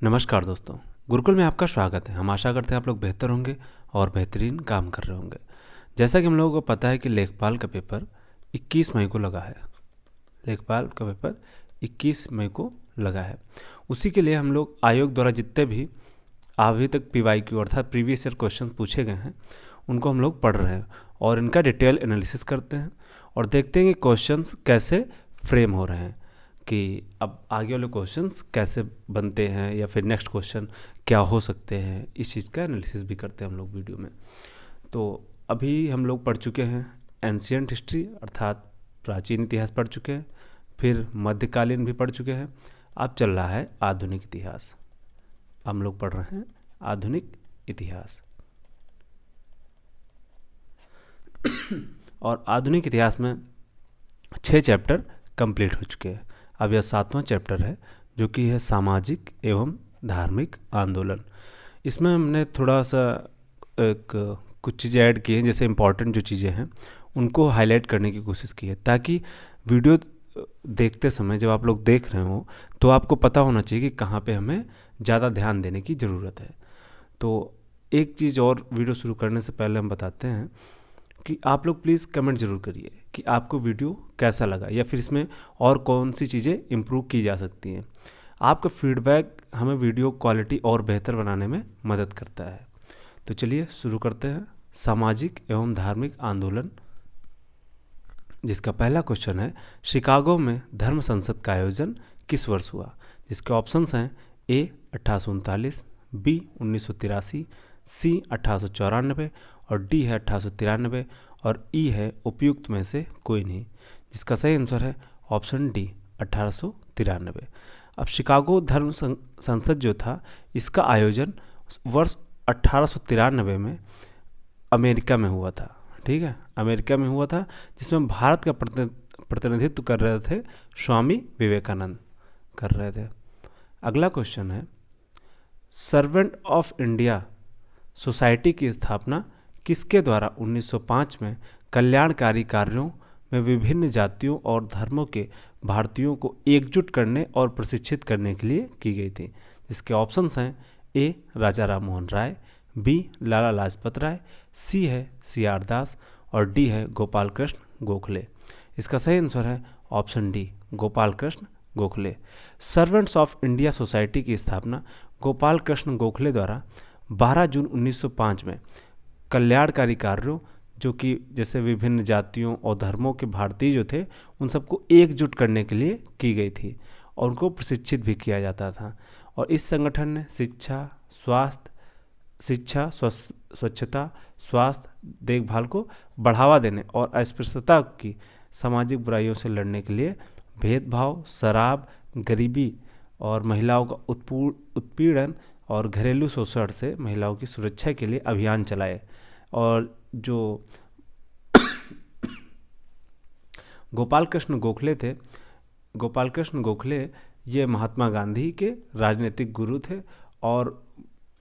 नमस्कार दोस्तों, गुरुकुल में आपका स्वागत है। हम आशा करते हैं आप लोग बेहतर होंगे और बेहतरीन काम कर रहे होंगे। जैसा कि हम लोगों को पता है कि लेखपाल का पेपर 21 मई को लगा है। लेखपाल का पेपर 21 मई को लगा है। उसी के लिए हम लोग आयोग द्वारा जितने भी अभी तक PYQ अर्थात प्रीवियस ईयर क्वेश्चन पूछे गए हैं उनको हम लोग पढ़ रहे हैं और इनका डिटेल एनालिसिस करते हैं और देखते हैं कि क्वेश्चंस कैसे फ्रेम हो रहे हैं, कि अब आगे वाले क्वेश्चंस कैसे बनते हैं या फिर नेक्स्ट क्वेश्चन क्या हो सकते हैं। इस चीज़ का एनालिसिस भी करते हैं हम लोग वीडियो में। तो अभी हम लोग पढ़ चुके हैं एंशियंट हिस्ट्री अर्थात प्राचीन इतिहास पढ़ चुके हैं, फिर मध्यकालीन भी पढ़ चुके हैं। अब चल रहा है आधुनिक इतिहास। हम लोग पढ़ रहे हैं आधुनिक इतिहास और आधुनिक इतिहास में 6 चैप्टर कंप्लीट हो चुके हैं। अब यह 7वां चैप्टर है जो कि है सामाजिक एवं धार्मिक आंदोलन। इसमें हमने थोड़ा सा कुछ चीज़ें ऐड की हैं, जैसे इम्पॉर्टेंट जो चीज़ें हैं उनको हाईलाइट करने की कोशिश की है, ताकि वीडियो देखते समय जब आप लोग देख रहे हो तो आपको पता होना चाहिए कि कहाँ पे हमें ज़्यादा ध्यान देने की ज़रूरत है। तो एक चीज़ और वीडियो शुरू करने से पहले हम बताते हैं कि आप लोग प्लीज़ कमेंट ज़रूर करिए कि आपको वीडियो कैसा लगा या फिर इसमें और कौन सी चीज़ें इम्प्रूव की जा सकती हैं। आपका फीडबैक हमें वीडियो क्वालिटी और बेहतर बनाने में मदद करता है। तो चलिए शुरू करते हैं सामाजिक एवं धार्मिक आंदोलन, जिसका पहला क्वेश्चन है शिकागो में धर्म संसद का आयोजन किस वर्ष हुआ। जिसके ऑप्शंस हैं A 1839, B 1983, C 1894 और D है 1893 और E है उपयुक्त में से कोई नहीं। जिसका सही आंसर है ऑप्शन D 1893। अब शिकागो धर्म संसद जो था इसका आयोजन वर्ष 1893 में अमेरिका में हुआ था। ठीक है, अमेरिका में हुआ था, जिसमें भारत का प्रतिनिधित्व कर रहे थे स्वामी विवेकानंद कर रहे थे। अगला क्वेश्चन है सर्वेंट ऑफ इंडिया सोसाइटी की स्थापना किसके द्वारा 1905 में कल्याणकारी कार्यों में विभिन्न जातियों और धर्मों के भारतीयों को एकजुट करने और प्रशिक्षित करने के लिए की गई थी। जिसके ऑप्शंस हैं A Raja Ram Mohan Roy, B Lala Lajpat Rai, C है CR दास और D है गोपाल कृष्ण गोखले। इसका सही आंसर है option D Gopal Krishna Gokhale. Servants of India society की स्थापना गोपाल कृष्ण गोखले द्वारा 12 जून 1905 में कल्याणकारी कार्यों, जो कि जैसे विभिन्न जातियों और धर्मों के भारतीय जो थे उन सबको एकजुट करने के लिए की गई थी और उनको प्रशिक्षित भी किया जाता था। और इस संगठन ने शिक्षा, स्वच्छता, स्वास्थ्य देखभाल को बढ़ावा देने और अस्पृश्यता की सामाजिक बुराइयों से लड़ने के लिए भेदभाव, शराब, गरीबी और महिलाओं का उत्पीड़न और घरेलू शोषण से महिलाओं की सुरक्षा के लिए अभियान चलाए। और जो गोपाल कृष्ण गोखले थे, गोपाल कृष्ण गोखले ये महात्मा गांधी के राजनीतिक गुरु थे और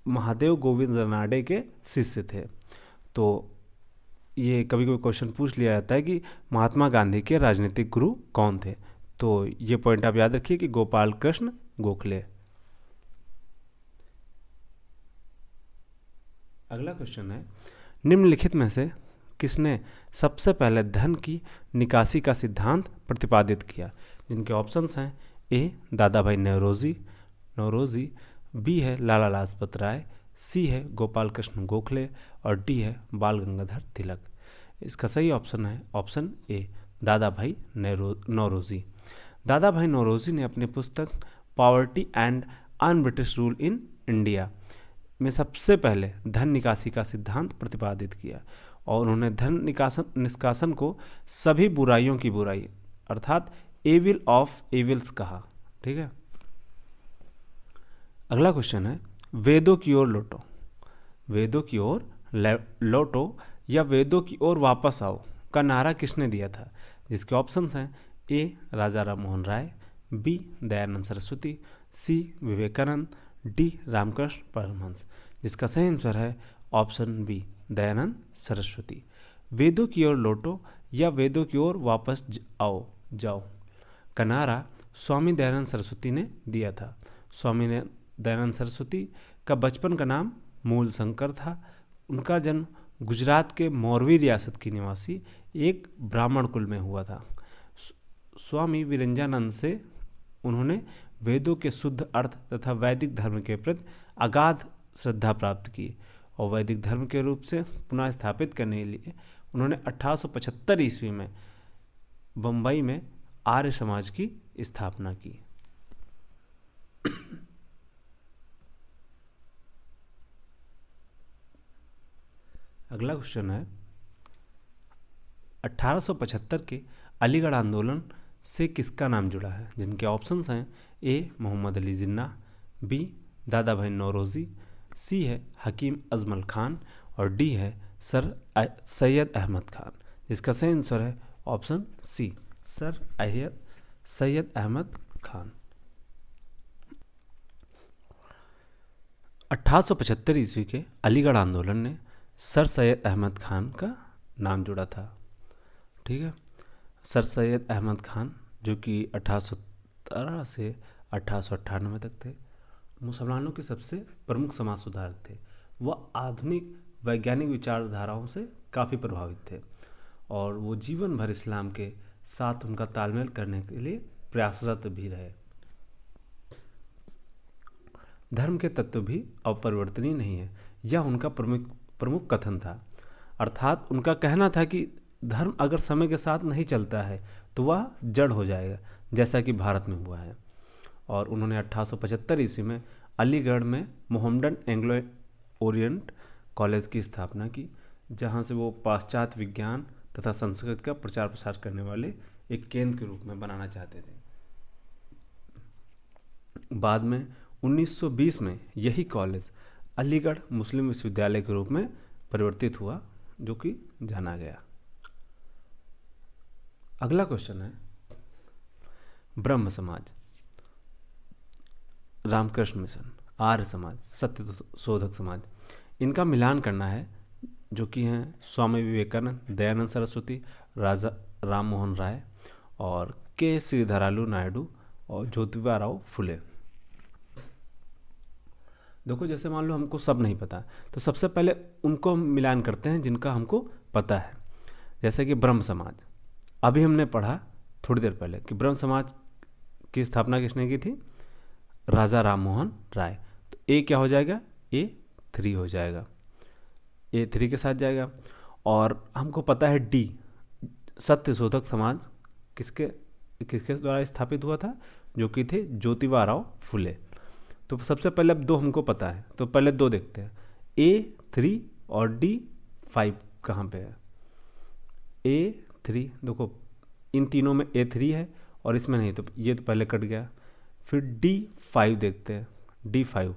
महादेव गोविंद रानडे के शिष्य थे। तो ये कभी कभी क्वेश्चन पूछ लिया जाता है कि महात्मा गांधी के राजनीतिक गुरु कौन थे। तो ये पॉइंट आप याद रखिए कि गोपाल कृष्ण गोखले। अगला क्वेश्चन है निम्नलिखित में से किसने सबसे पहले धन की निकासी का सिद्धांत प्रतिपादित किया। जिनके ऑप्शंस हैं A दादा भाई नौरोजी, B है लाला लाजपत राय, C है गोपाल कृष्ण गोखले और D है बाल गंगाधर तिलक। इसका सही ऑप्शन है ऑप्शन A दादा भाई नौरोजी। दादा भाई नौरोजी ने अपनी पुस्तक poverty and un British rule in India में सबसे पहले धन निकासी का सिद्धांत प्रतिपादित किया और उन्होंने धन निष्कासन को सभी बुराइयों की बुराई अर्थात एविल ऑफ एविल्स कहा। ठीक है, अगला क्वेश्चन है वेदों की ओर लौटो। वेदों की ओर लौटो या वेदों की ओर वापस आओ का नारा किसने दिया था। जिसके ऑप्शंस हैं A Raja Ram Mohan Roy, B Dayanand Saraswati, C Vivekananda, D Ramakrishna Paramhans. जिसका सही आंसर है ऑप्शन B दयानंद सरस्वती। वेदों की ओर लौटो या वेदों की ओर वापस जाओ का नारा स्वामी दयानंद सरस्वती ने दिया था। स्वामी दयानंद सरस्वती का बचपन का नाम मूल शंकर था। उनका जन्म गुजरात के मोरवी रियासत की निवासी एक ब्राह्मण कुल में हुआ था। स्वामी विरंजानंद से उन्होंने वेदों के शुद्ध अर्थ तथा वैदिक धर्म के प्रति अगाध श्रद्धा प्राप्त की और वैदिक धर्म के रूप से पुनः स्थापित करने के लिए उन्होंने 1875 ईस्वी में बम्बई में आर्य समाज की स्थापना की। अगला क्वेश्चन है 1875 के अलीगढ़ आंदोलन से किसका नाम जुड़ा है, जिनके ऑप्शंस हैं ए मोहम्मद अली जिन्ना, बी दादा भाई नौरोजी, सी है हकीम अजमल खान और डी है सर सैयद अहमद खान। जिसका सही आंसर है option C sir Syed Ahmad Khan. 1875 ईस्वी के अलीगढ़ आंदोलन ने सर सैयद अहमद खान का नाम जुड़ा था। ठीक है, सर सैयद अहमद खान जो कि 1817 से 1898 तक थे, मुसलमानों के सबसे प्रमुख समाज सुधारक थे। वह आधुनिक वैज्ञानिक विचारधाराओं से काफ़ी प्रभावित थे और वो जीवन भर इस्लाम के साथ उनका तालमेल करने के लिए प्रयासरत भी रहे। धर्म के तत्व भी अपरिवर्तनीय नहीं है, यह उनका प्रमुख कथन था। अर्थात उनका कहना था कि धर्म अगर समय के साथ नहीं चलता है तो वह जड़ हो जाएगा, जैसा कि भारत में हुआ है। और उन्होंने 1875 ईस्वी में अलीगढ़ में मोहम्मडन एंग्लो ओरिएंट कॉलेज की स्थापना की, जहां से वो पाश्चात्य विज्ञान तथा संस्कृत का प्रचार प्रसार करने वाले एक केंद्र के रूप में बनाना चाहते थे। बाद में 1920 में यही कॉलेज अलीगढ़ मुस्लिम विश्वविद्यालय के रूप में परिवर्तित हुआ, जो कि जाना गया। अगला क्वेश्चन है ब्रह्म समाज, रामकृष्ण मिशन, आर्य समाज, सत्य शोधक समाज, इनका मिलान करना है, जो कि हैं स्वामी विवेकानंद, दयानंद सरस्वती, राजा राम मोहन राय और के श्रीधरालु नायडू और ज्योतिबा राव फुले। देखो, जैसे मान लो हमको सब नहीं पता, तो सबसे पहले उनको हम मिलान करते हैं जिनका हमको पता है। जैसे कि ब्रह्म समाज, अभी हमने पढ़ा थोड़ी देर पहले कि ब्रह्म समाज की स्थापना किसने की थी, राजा राम मोहन राय। तो ए क्या हो जाएगा, A3 हो जाएगा, A3 के साथ जाएगा। और हमको पता है डी, सत्य शोधक समाज किसके द्वारा स्थापित हुआ था, जो कि थे ज्योतिबा राव फुले। तो सबसे पहले अब दो हमको पता है, तो पहले दो देखते हैं, A3 और D5 कहाँ पे है। A3 देखो, इन तीनों में A3 है और इसमें नहीं, तो ये तो पहले कट गया। फिर D5 देखते हैं, D5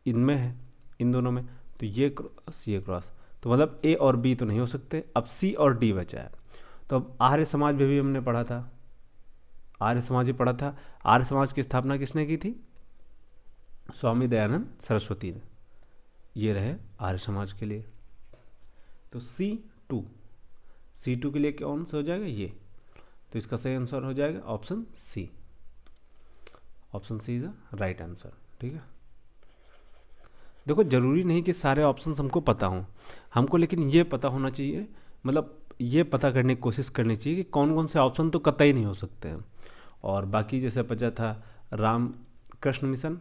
इनमें है, इन दोनों में, तो ये क्रॉस, तो मतलब A और B तो नहीं हो सकते। अब C और D बचा है। तो अब आर्य समाज भी हमने पढ़ा था, आर्य समाज भी पढ़ा था। आर्य समाज की स्थापना किसने की थी, स्वामी दयानंद सरस्वती ने। ये रहे आर्य समाज के लिए। तो C2 के लिए कौन सा हो जाएगा, ये। तो इसका सही आंसर हो जाएगा option C. Option C is a right answer. ठीक है, देखो जरूरी नहीं कि सारे ऑप्शंस हमको पता हों, हमको लेकिन ये पता होना चाहिए, मतलब ये पता करने की कोशिश करनी चाहिए कि कौन कौन से ऑप्शन तो कतई नहीं हो सकते हैं। और बाकी जैसे बचा था रामकृष्ण मिशन,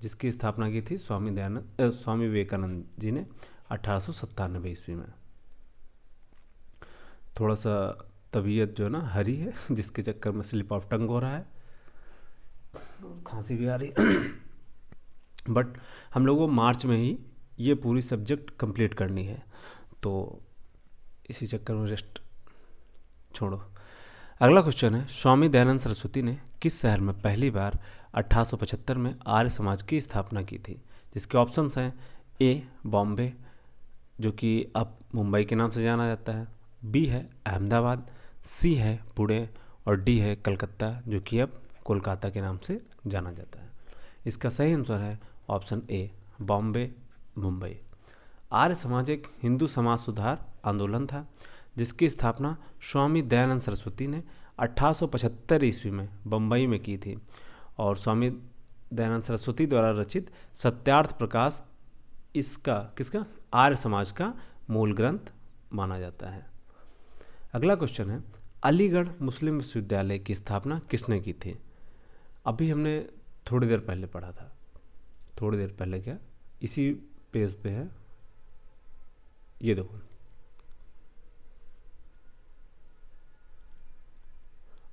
जिसकी स्थापना की थी स्वामी विवेकानंद जी ने 1897 ईस्वी में। थोड़ा सा तबीयत जो है ना हरी है, जिसके चक्कर में स्लिप ऑफ टंग हो रहा है, खांसी भी आ रही बट हम लोगों को मार्च में ही ये पूरी सब्जेक्ट कंप्लीट करनी है, तो इसी चक्कर में रेस्ट छोड़ो। अगला क्वेश्चन है, स्वामी दयानंद सरस्वती ने किस शहर में पहली बार 1875 में आर्य समाज की स्थापना की थी। जिसके ऑप्शंस हैं ए बॉम्बे, जो कि अब मुंबई के नाम से जाना जाता है, बी है अहमदाबाद, सी है पुणे और डी है कलकत्ता, जो कि अब कोलकाता के नाम से जाना जाता है। इसका सही आंसर है ऑप्शन ए बॉम्बे मुंबई। आर्य समाज एक हिंदू समाज सुधार आंदोलन था, जिसकी स्थापना स्वामी दयानंद सरस्वती ने 1875 ईस्वी में बम्बई में की थी। और स्वामी दयानंद सरस्वती द्वारा रचित सत्यार्थ प्रकाश इसका किसका आर्य समाज का मूल ग्रंथ माना जाता है। अगला क्वेश्चन है, अलीगढ़ मुस्लिम विश्वविद्यालय की स्थापना किसने की थी? अभी हमने थोड़ी देर पहले पढ़ा था, थोड़ी देर पहले क्या, इसी पेज पे है, ये देखो,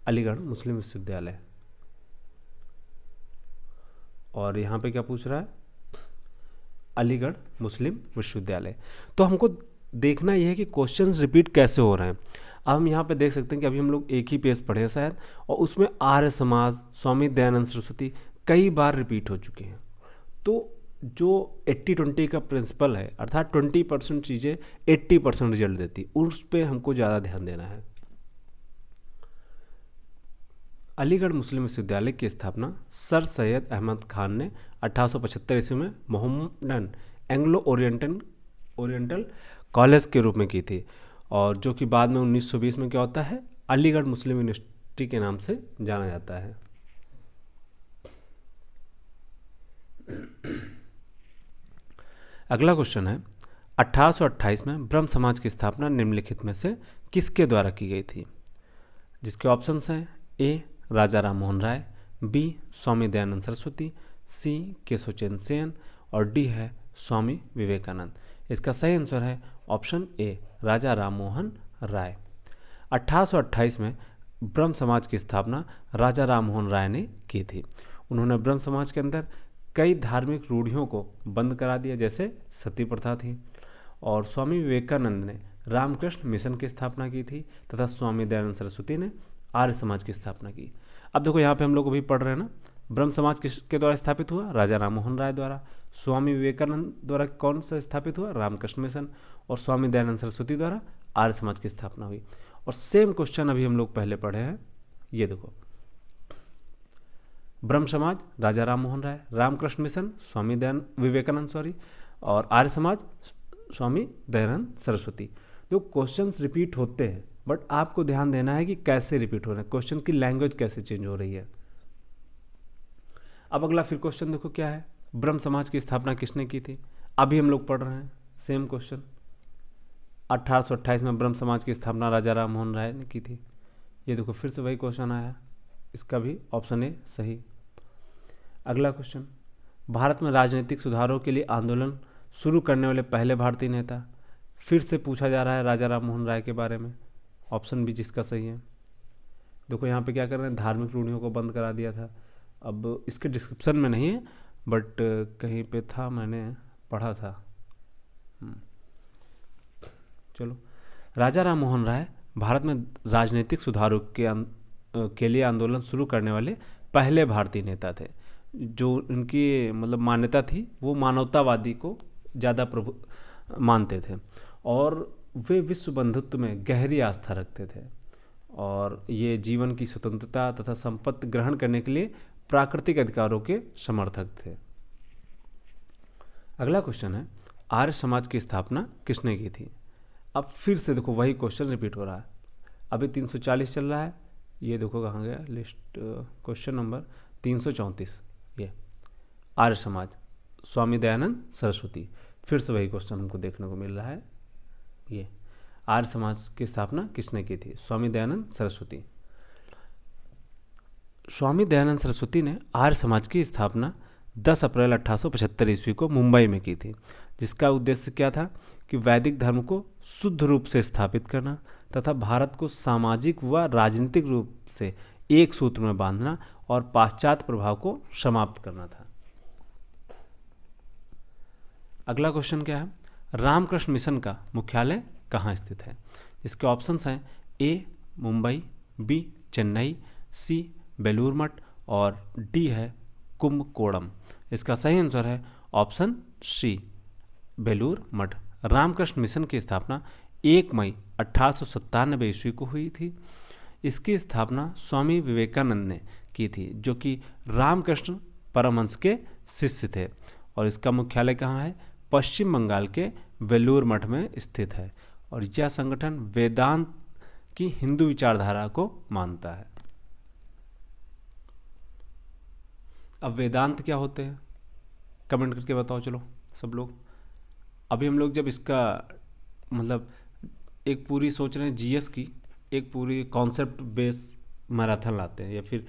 अलीगढ़ मुस्लिम विश्वविद्यालय। और यहाँ पे क्या पूछ रहा है? अलीगढ़ मुस्लिम विश्वविद्यालय। तो हमको देखना यह है कि क्वेश्चंस रिपीट कैसे हो रहे हैं। अब हम यहाँ पे देख सकते हैं कि अभी हम लोग एक ही पेज पढ़े हैं शायद, और उसमें आर्य समाज, स्वामी दयानंद सरस्वती कई बार रिपीट हो चुके हैं। तो जो 80-20 का प्रिंसिपल है, अर्थात 20% चीज़ें 80% रिजल्ट देती, उस पर हमको ज़्यादा ध्यान देना है। अलीगढ़ मुस्लिम विश्वविद्यालय की स्थापना सर सैयद अहमद खान ने 1875 ईस्वी में मोहम्मडन एंग्लो ओरिएंटल कॉलेज के रूप में की थी, और जो कि बाद में 1920 में क्या होता है, अलीगढ़ मुस्लिम यूनिवर्सिटी के नाम से जाना जाता है। अगला क्वेश्चन है, 1828 में ब्रह्म समाज की स्थापना निम्नलिखित में से किसके द्वारा की गई थी? जिसके ऑप्शंस हैं, ए राजा राम मोहन राय, बी स्वामी दयानंद सरस्वती, सी केशवचंद्र सेन, और डी है स्वामी विवेकानंद। इसका सही आंसर है ऑप्शन ए राजा राम मोहन राय। 1828 में ब्रह्म समाज की स्थापना राजा राम मोहन राय ने की थी। उन्होंने ब्रह्म समाज के अंदर कई धार्मिक रूढ़ियों को बंद करा दिया, जैसे सती प्रथा थी, और स्वामी विवेकानंद ने रामकृष्ण मिशन की स्थापना की थी, तथा स्वामी दयानंद सरस्वती ने आर्य समाज की स्थापना की। अब देखो यहाँ पे हम लोग अभी पढ़ रहे हैं ना, ब्रह्म समाज किसके द्वारा स्थापित हुआ? राजा राम मोहन राय द्वारा। स्वामी विवेकानंद द्वारा कौन सा स्थापित हुआ? रामकृष्ण मिशन। और स्वामी दयानंद सरस्वती द्वारा आर्य समाज की स्थापना हुई। और सेम क्वेश्चन अभी हम लोग पहले पढ़े हैं, ये देखो, ब्रह्म समाज राजा राम मोहन राय, रामकृष्ण मिशन स्वामी विवेकानंद और आर्य समाज स्वामी दयानंद सरस्वती। तो क्वेश्चंस रिपीट होते हैं, बट आपको ध्यान देना है कि कैसे रिपीट हो रहे हैं, क्वेश्चन की लैंग्वेज कैसे चेंज हो रही है। अब अगला फिर क्वेश्चन देखो क्या है, ब्रह्म समाज की स्थापना किसने की थी? अभी हम लोग पढ़ रहे हैं सेम क्वेश्चन। 1828 में ब्रह्म समाज की स्थापना राजा राम मोहन राय ने की थी। ये देखो फिर से वही क्वेश्चन आया, इसका भी ऑप्शन ए सही। अगला क्वेश्चन, भारत में राजनीतिक सुधारों के लिए आंदोलन शुरू करने वाले पहले भारतीय नेता। फिर से पूछा जा रहा है राजा राम मोहन राय के बारे में, ऑप्शन बी जिसका सही है। देखो यहाँ पे क्या कर रहे हैं, धार्मिक रूढ़ियों को बंद करा दिया था। अब इसके डिस्क्रिप्शन में नहीं है, बट कहीं पे था, मैंने पढ़ा था। चलो, राजा राम मोहन राय भारत में राजनीतिक सुधारों के लिए आंदोलन शुरू करने वाले पहले भारतीय नेता थे। जो उनकी मतलब मान्यता थी, वो मानवतावादी को ज़्यादा मानते थे, और वे विश्व बंधुत्व में गहरी आस्था रखते थे, और ये जीवन की स्वतंत्रता तथा संपत्ति ग्रहण करने के लिए प्राकृतिक अधिकारों के समर्थक थे। अगला क्वेश्चन है, आर्य समाज की स्थापना किसने की थी? अब फिर से देखो वही क्वेश्चन रिपीट हो रहा है। अभी 340 चल रहा है, ये देखो कहाँ गया लिस्ट, क्वेश्चन नंबर 334, ये आर्य समाज स्वामी दयानंद सरस्वती। फिर से वही क्वेश्चन हमको देखने को मिल रहा है, ये आर्य समाज की स्थापना किसने की थी? स्वामी दयानंद सरस्वती। स्वामी दयानंद सरस्वती ने आर्य समाज की स्थापना 10 अप्रैल 1875 ईस्वी को मुंबई में की थी, जिसका उद्देश्य क्या था कि वैदिक धर्म को शुद्ध रूप से स्थापित करना तथा भारत को सामाजिक व राजनीतिक रूप से एक सूत्र में बांधना और पाश्चात्य प्रभाव को समाप्त करना था। अगला क्वेश्चन क्या है, रामकृष्ण मिशन का मुख्यालय कहाँ स्थित है? इसके ऑप्शंस हैं, ए मुंबई, बी चेन्नई, सी बेलूर मठ, और डी है कुंभकोणम। इसका सही आंसर है ऑप्शन सी बेलूर मठ। रामकृष्ण मिशन की स्थापना 1 मई 1897 ईस्वी को हुई थी। इसकी स्थापना स्वामी विवेकानंद ने की थी, जो कि रामकृष्ण परमहंस के शिष्य थे, और इसका मुख्यालय कहाँ है? पश्चिम बंगाल के वेलूर मठ में स्थित है, और यह संगठन वेदांत की हिंदू विचारधारा को मानता है। अब वेदांत क्या होते हैं, कमेंट करके बताओ चलो सब लोग। अभी हम लोग जब इसका मतलब एक पूरी सोच रहे हैं जीएस की, एक पूरी कॉन्सेप्ट बेस मैराथन लाते हैं, या फिर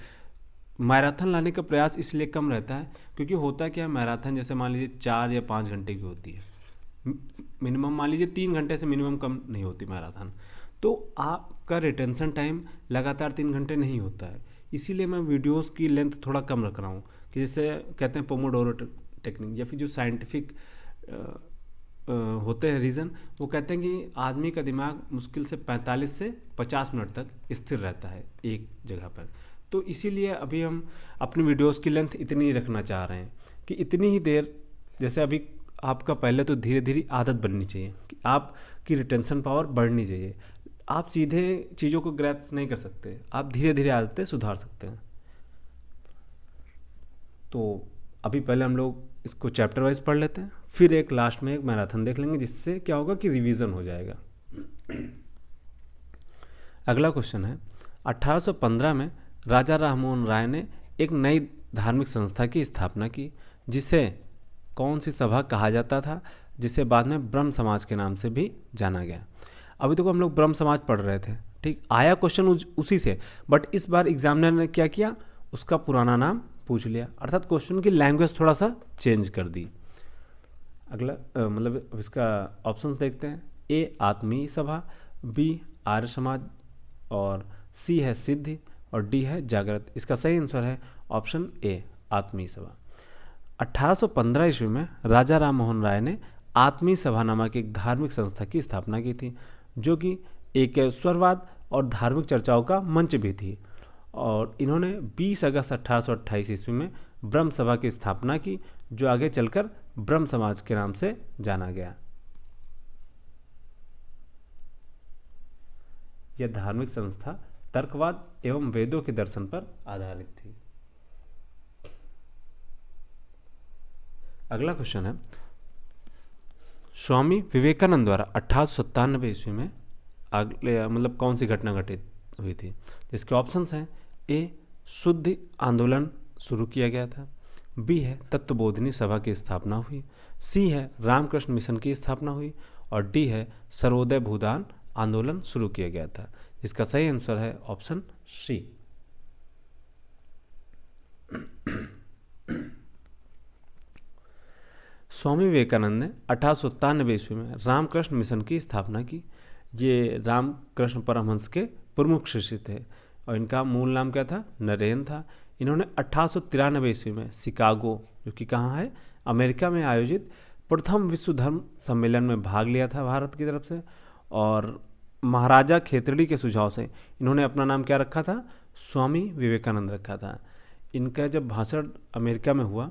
मैराथन लाने का प्रयास इसलिए कम रहता है क्योंकि होता है क्या है, मैराथन जैसे मान लीजिए 4 या 5 घंटे की होती है, मिनिमम मान लीजिए 3 घंटे से मिनिमम कम नहीं होती मैराथन, तो आपका रिटेंशन टाइम लगातार 3 घंटे नहीं होता है। इसीलिए मैं वीडियोस की लेंथ थोड़ा कम रख रहा हूँ, कि जैसे कहते हैं पोमोडोरो टेक्निक, या फिर जो साइंटिफिक होते हैं रीज़न, वो कहते हैं कि आदमी का दिमाग मुश्किल से 45 से 50 मिनट तक स्थिर रहता है एक जगह पर। तो इसीलिए अभी हम अपनी वीडियोस की लेंथ इतनी ही रखना चाह रहे हैं कि इतनी ही देर, जैसे अभी आपका पहले तो धीरे धीरे आदत बननी चाहिए कि आपकी रिटेंशन पावर बढ़नी चाहिए। आप सीधे चीज़ों को ग्रैस्प नहीं कर सकते, आप धीरे धीरे आदतें सुधार सकते हैं। तो अभी पहले हम लोग इसको चैप्टर वाइज पढ़ लेते हैं, फिर एक लास्ट में एक मैराथन देख लेंगे, जिससे क्या होगा कि रिवीजन हो जाएगा। अगला क्वेश्चन है, 1815 में राजा राममोहन राय ने एक नई धार्मिक संस्था की स्थापना की, जिसे कौन सी सभा कहा जाता था, जिसे बाद में ब्रह्म समाज के नाम से भी जाना गया। अभी तो हम लोग ब्रह्म समाज पढ़ रहे थे, ठीक, आया क्वेश्चन उसी से, बट इस बार एग्जामिनर ने क्या किया, उसका पुराना नाम पूछ लिया, अर्थात क्वेश्चन की लैंग्वेज थोड़ा सा चेंज कर दी। अगला मतलब इसका ऑप्शंस देखते हैं, ए आत्मीय सभा, बी आर्य समाज, और सी है सिद्धि, और डी है जागृत। इसका सही आंसर है ऑप्शन ए आत्मीय सभा। 1815 ईस्वी में राजा राममोहन राय ने आत्मीय सभा नामक एक धार्मिक संस्था की स्थापना की थी, जो कि एकेश्वरवाद और धार्मिक चर्चाओं का मंच भी थी। और इन्होंने 20 अगस्त 1828 ईस्वी में ब्रह्म सभा की स्थापना की, जो आगे चलकर ब्रह्म समाज के नाम से जाना गया। यह धार्मिक संस्था तर्कवाद एवं वेदों के दर्शन पर आधारित थी। अगला क्वेश्चन है, स्वामी विवेकानंद द्वारा 1897 ईस्वी में मतलब कौन सी घटना घटित हुई थी। इसके ऑप्शंस हैं, ए शुद्ध आंदोलन शुरू किया गया था, बी है तत्वबोधिनी सभा की स्थापना हुई, सी है रामकृष्ण मिशन की स्थापना हुई, और डी है सर्वोदय भूदान आंदोलन शुरू किया गया था। इसका सही आंसर है ऑप्शन सी। स्वामी विवेकानंद ने 1897 ईस्वी में रामकृष्ण मिशन की स्थापना की। ये रामकृष्ण परमहंस के प्रमुख शिष्य थे, और इनका मूल नाम क्या था, नरेन था। इन्होंने 1893 ईस्वी में शिकागो, जो कि कहाँ है, अमेरिका में आयोजित प्रथम विश्व धर्म सम्मेलन में भाग लिया था भारत की तरफ से। और महाराजा खेतड़ी के सुझाव से इन्होंने अपना नाम क्या रखा था, स्वामी विवेकानंद रखा था। इनका जब भाषण अमेरिका में हुआ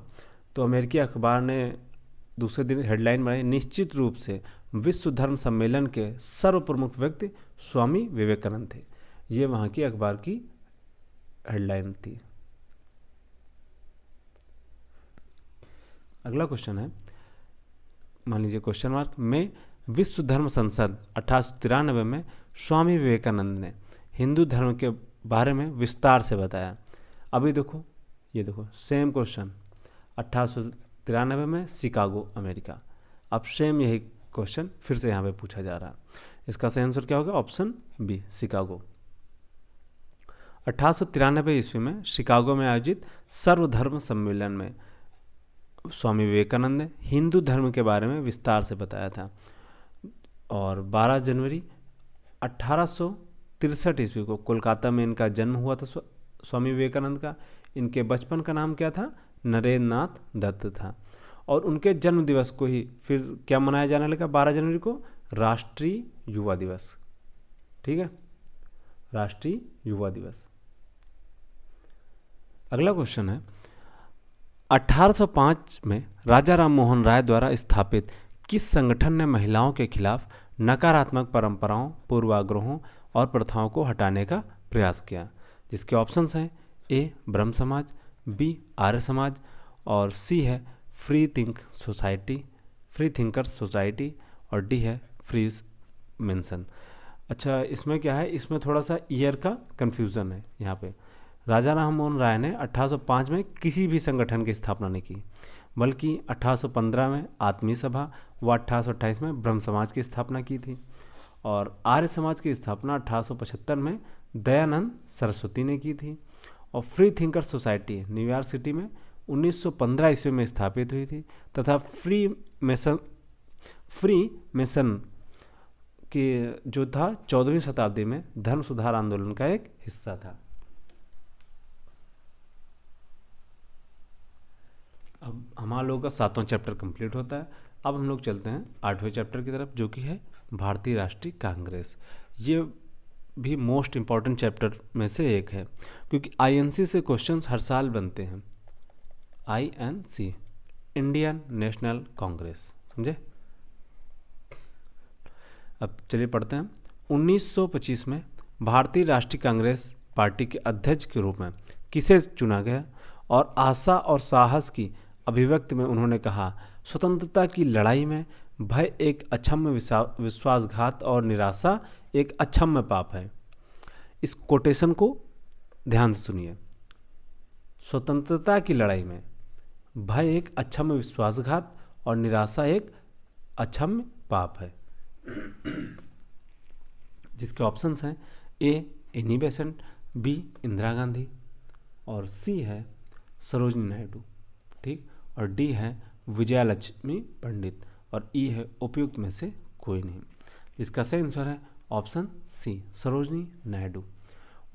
तो अमेरिकी अखबार ने दूसरे दिन हेडलाइन बनाई, निश्चित रूप से विश्व धर्म सम्मेलन के सर्व प्रमुख व्यक्ति स्वामी विवेकानंद थे। ये वहाँ की अखबार की हेडलाइन थी। अगला क्वेश्चन है, मान लीजिए क्वेश्चन मार्क में, विश्व धर्म संसद 1893 में स्वामी विवेकानंद ने हिंदू धर्म के बारे में विस्तार से बताया। अभी देखो, ये देखो सेम क्वेश्चन 1893 में शिकागो अमेरिका, अब सेम यही क्वेश्चन फिर से यहाँ पे पूछा जा रहा है। इसका सही आंसर क्या होगा, ऑप्शन बी शिकागो। 1893 ईस्वी में शिकागो में आयोजित सर्वधर्म सम्मेलन में स्वामी विवेकानंद ने हिंदू धर्म के बारे में विस्तार से बताया था। और 12 जनवरी 1863 ईस्वी को कोलकाता में इनका जन्म हुआ था स्वामी विवेकानंद का। इनके बचपन का नाम क्या था, नरेंद्र नाथ दत्त था। और उनके जन्म दिवस को ही फिर क्या मनाया जाने लगा 12 जनवरी को, राष्ट्रीय युवा दिवस। ठीक है, राष्ट्रीय युवा दिवस। अगला क्वेश्चन है, 1805 में राजा राममोहन राय द्वारा स्थापित किस संगठन ने महिलाओं के खिलाफ नकारात्मक परंपराओं, पूर्वाग्रहों और प्रथाओं को हटाने का प्रयास किया। जिसके ऑप्शंस हैं, ए ब्रह्म समाज, बी आर्य समाज, और सी है फ्री थिंकर्स सोसाइटी, और डी है फ्री मेंशन। अच्छा, इसमें क्या है, इसमें थोड़ा सा ईयर का कन्फ्यूज़न है यहाँ पे। राजा राममोहन राय ने 1805 में किसी भी संगठन की स्थापना नहीं की, बल्कि 1815 में आत्मीय सभा व 1828 में ब्रह्म समाज की स्थापना की थी। और आर्य समाज की स्थापना 1875 में दयानंद सरस्वती ने की थी। और free thinker society New York city में 1915 ईस्वी में स्थापित हुई थी तथा फ्री मेसन के जो था 14वीं शताब्दी में धर्म सुधार आंदोलन का एक हिस्सा था। अब हमारा लोगों का 7वां चैप्टर कंप्लीट होता है। अब हम लोग चलते हैं 8वें चैप्टर की तरफ, जो कि है भारतीय राष्ट्रीय कांग्रेस। ये भी मोस्ट इम्पॉर्टेंट चैप्टर में से एक है, क्योंकि आईएनसी से क्वेश्चंस हर साल बनते हैं। आईएनसी, इंडियन नेशनल कांग्रेस, समझे। अब चलिए पढ़ते हैं। 1925 में भारतीय राष्ट्रीय कांग्रेस पार्टी के अध्यक्ष के रूप में किसे चुना गया? और आशा और साहस की अभिव्यक्ति में उन्होंने कहा, स्वतंत्रता की लड़ाई में भय एक अक्षम्य विश्वासघात और निराशा एक अक्षम्य पाप है। इस कोटेशन को ध्यान से सुनिए। स्वतंत्रता की लड़ाई में भय एक अक्षम्य विश्वासघात और निराशा एक अक्षम्य पाप है। जिसके ऑप्शंस हैं A Annie Besant, B Indira Gandhi, और सी है सरोजिनी नायडू, ठीक, और डी है विजयालक्ष्मी पंडित, और ई है उपयुक्त में से कोई नहीं। इसका सही आंसर है ऑप्शन सी, सरोजिनी नायडू।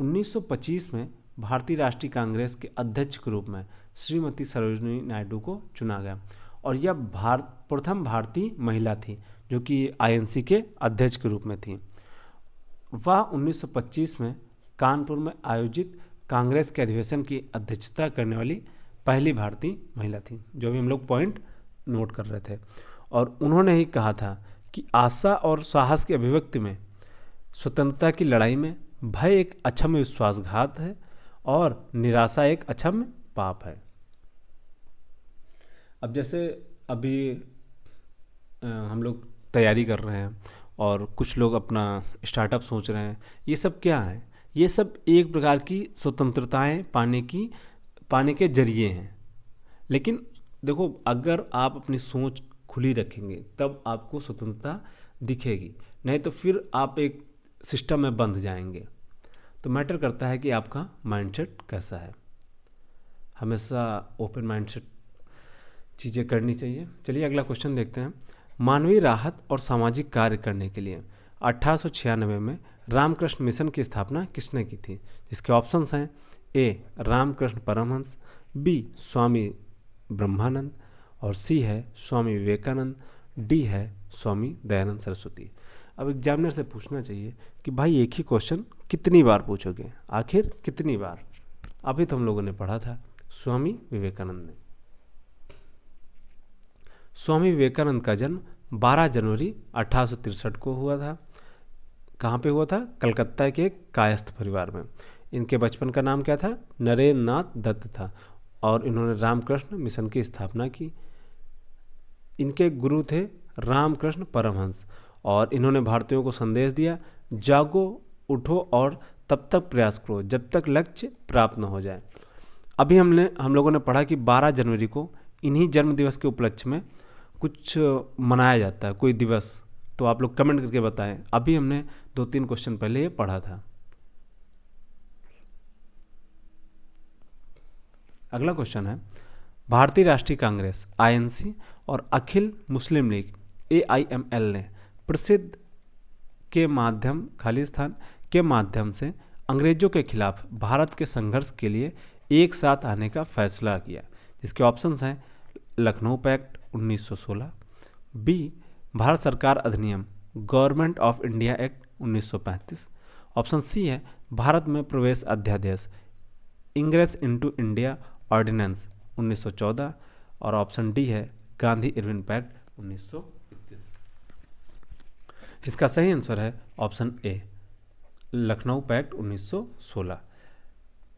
1925 में भारतीय राष्ट्रीय कांग्रेस के अध्यक्ष के रूप में श्रीमती सरोजिनी नायडू को चुना गया, और यह प्रथम भारतीय महिला थी जो कि आईएनसी के अध्यक्ष के रूप में थी। वह 1925 में कानपुर में आयोजित कांग्रेस के अधिवेशन की अध्यक्षता करने वाली पहली भारतीय महिला थी, जो भी हम लोग पॉइंट नोट कर रहे थे। और उन्होंने ही कहा था कि आशा और साहस की अभिव्यक्ति में स्वतंत्रता की लड़ाई में भय एक अक्षम्य विश्वासघात है और निराशा एक अक्षम्य पाप है। अब जैसे अभी हम लोग तैयारी कर रहे हैं और कुछ लोग अपना स्टार्टअप सोच रहे हैं, ये सब क्या है? ये सब एक प्रकार की स्वतंत्रताएं पाने के जरिए हैं। लेकिन देखो, अगर आप अपनी सोच खुली रखेंगे तब आपको स्वतंत्रता दिखेगी, नहीं तो फिर आप एक सिस्टम में बंध जाएंगे। तो मैटर करता है कि आपका माइंडसेट कैसा है। हमेशा ओपन माइंडसेट चीज़ें करनी चाहिए। चलिए अगला क्वेश्चन देखते हैं। मानवीय राहत और सामाजिक कार्य करने के लिए 1896 में रामकृष्ण मिशन की स्थापना किसने की थी? जिसके ऑप्शंस हैं ए रामकृष्ण परमहंस, बी स्वामी ब्रह्मानंद, और सी है स्वामी विवेकानंद, डी है स्वामी दयानंद सरस्वती। अब एग्जामिनर से पूछना चाहिए कि भाई एक ही क्वेश्चन कितनी बार पूछोगे, आखिर कितनी बार? अभी तो हम लोगों ने पढ़ा था स्वामी विवेकानंद ने। स्वामी विवेकानंद का जन्म 12 जनवरी 1863 को हुआ था। कहाँ पे हुआ था? कलकत्ता के एक कायस्थ परिवार में। इनके बचपन का नाम क्या था? नरेंद्र नाथ दत्त था, और इन्होंने रामकृष्ण मिशन की स्थापना की। इनके गुरु थे रामकृष्ण परमहंस, और इन्होंने भारतीयों को संदेश दिया, जागो, उठो और तब तक प्रयास करो जब तक लक्ष्य प्राप्त न हो जाए। अभी हम लोगों ने पढ़ा कि 12 जनवरी को इन्हीं जन्म दिवस के उपलक्ष्य में कुछ मनाया जाता है, कोई दिवस, तो आप लोग कमेंट करके बताएं। अभी हमने 2-3 क्वेश्चन पहले ये पढ़ा था। अगला क्वेश्चन है, भारतीय राष्ट्रीय कांग्रेस आईएनसी और अखिल मुस्लिम लीग एआईएमएल ने प्रसिद्ध के माध्यम खालिस्तान के माध्यम से अंग्रेजों के खिलाफ भारत के संघर्ष के लिए एक साथ आने का फैसला किया। जिसके ऑप्शंस हैं लखनऊ पैक्ट 1916, बी भारत सरकार अधिनियम government of India act 1935, option C है भारत में प्रवेश अध्यादेश इंग्रेस इनटू इंडिया ऑर्डिनेंस 1914, और ऑप्शन डी है गांधी इरविन पैक्ट 1931। इसका सही आंसर है option A Lucknow pact 1916।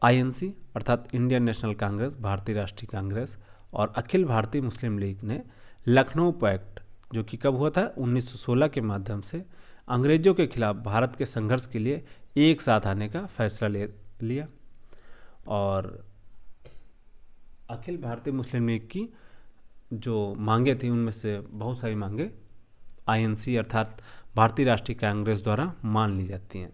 INC अर्थात इंडियन नेशनल कांग्रेस, भारतीय राष्ट्रीय कांग्रेस और अखिल भारतीय मुस्लिम लीग ने लखनऊ पैक्ट, जो कि कब हुआ था? 1916 के माध्यम से अंग्रेजों के खिलाफ भारत के संघर्ष के लिए एक साथ आने का फैसला ले लिया। और अखिल भारतीय मुस्लिम लीग की जो मांगे थी उनमें से बहुत सारी मांगे आईएनसी अर्थात भारतीय राष्ट्रीय कांग्रेस द्वारा मान ली जाती हैं।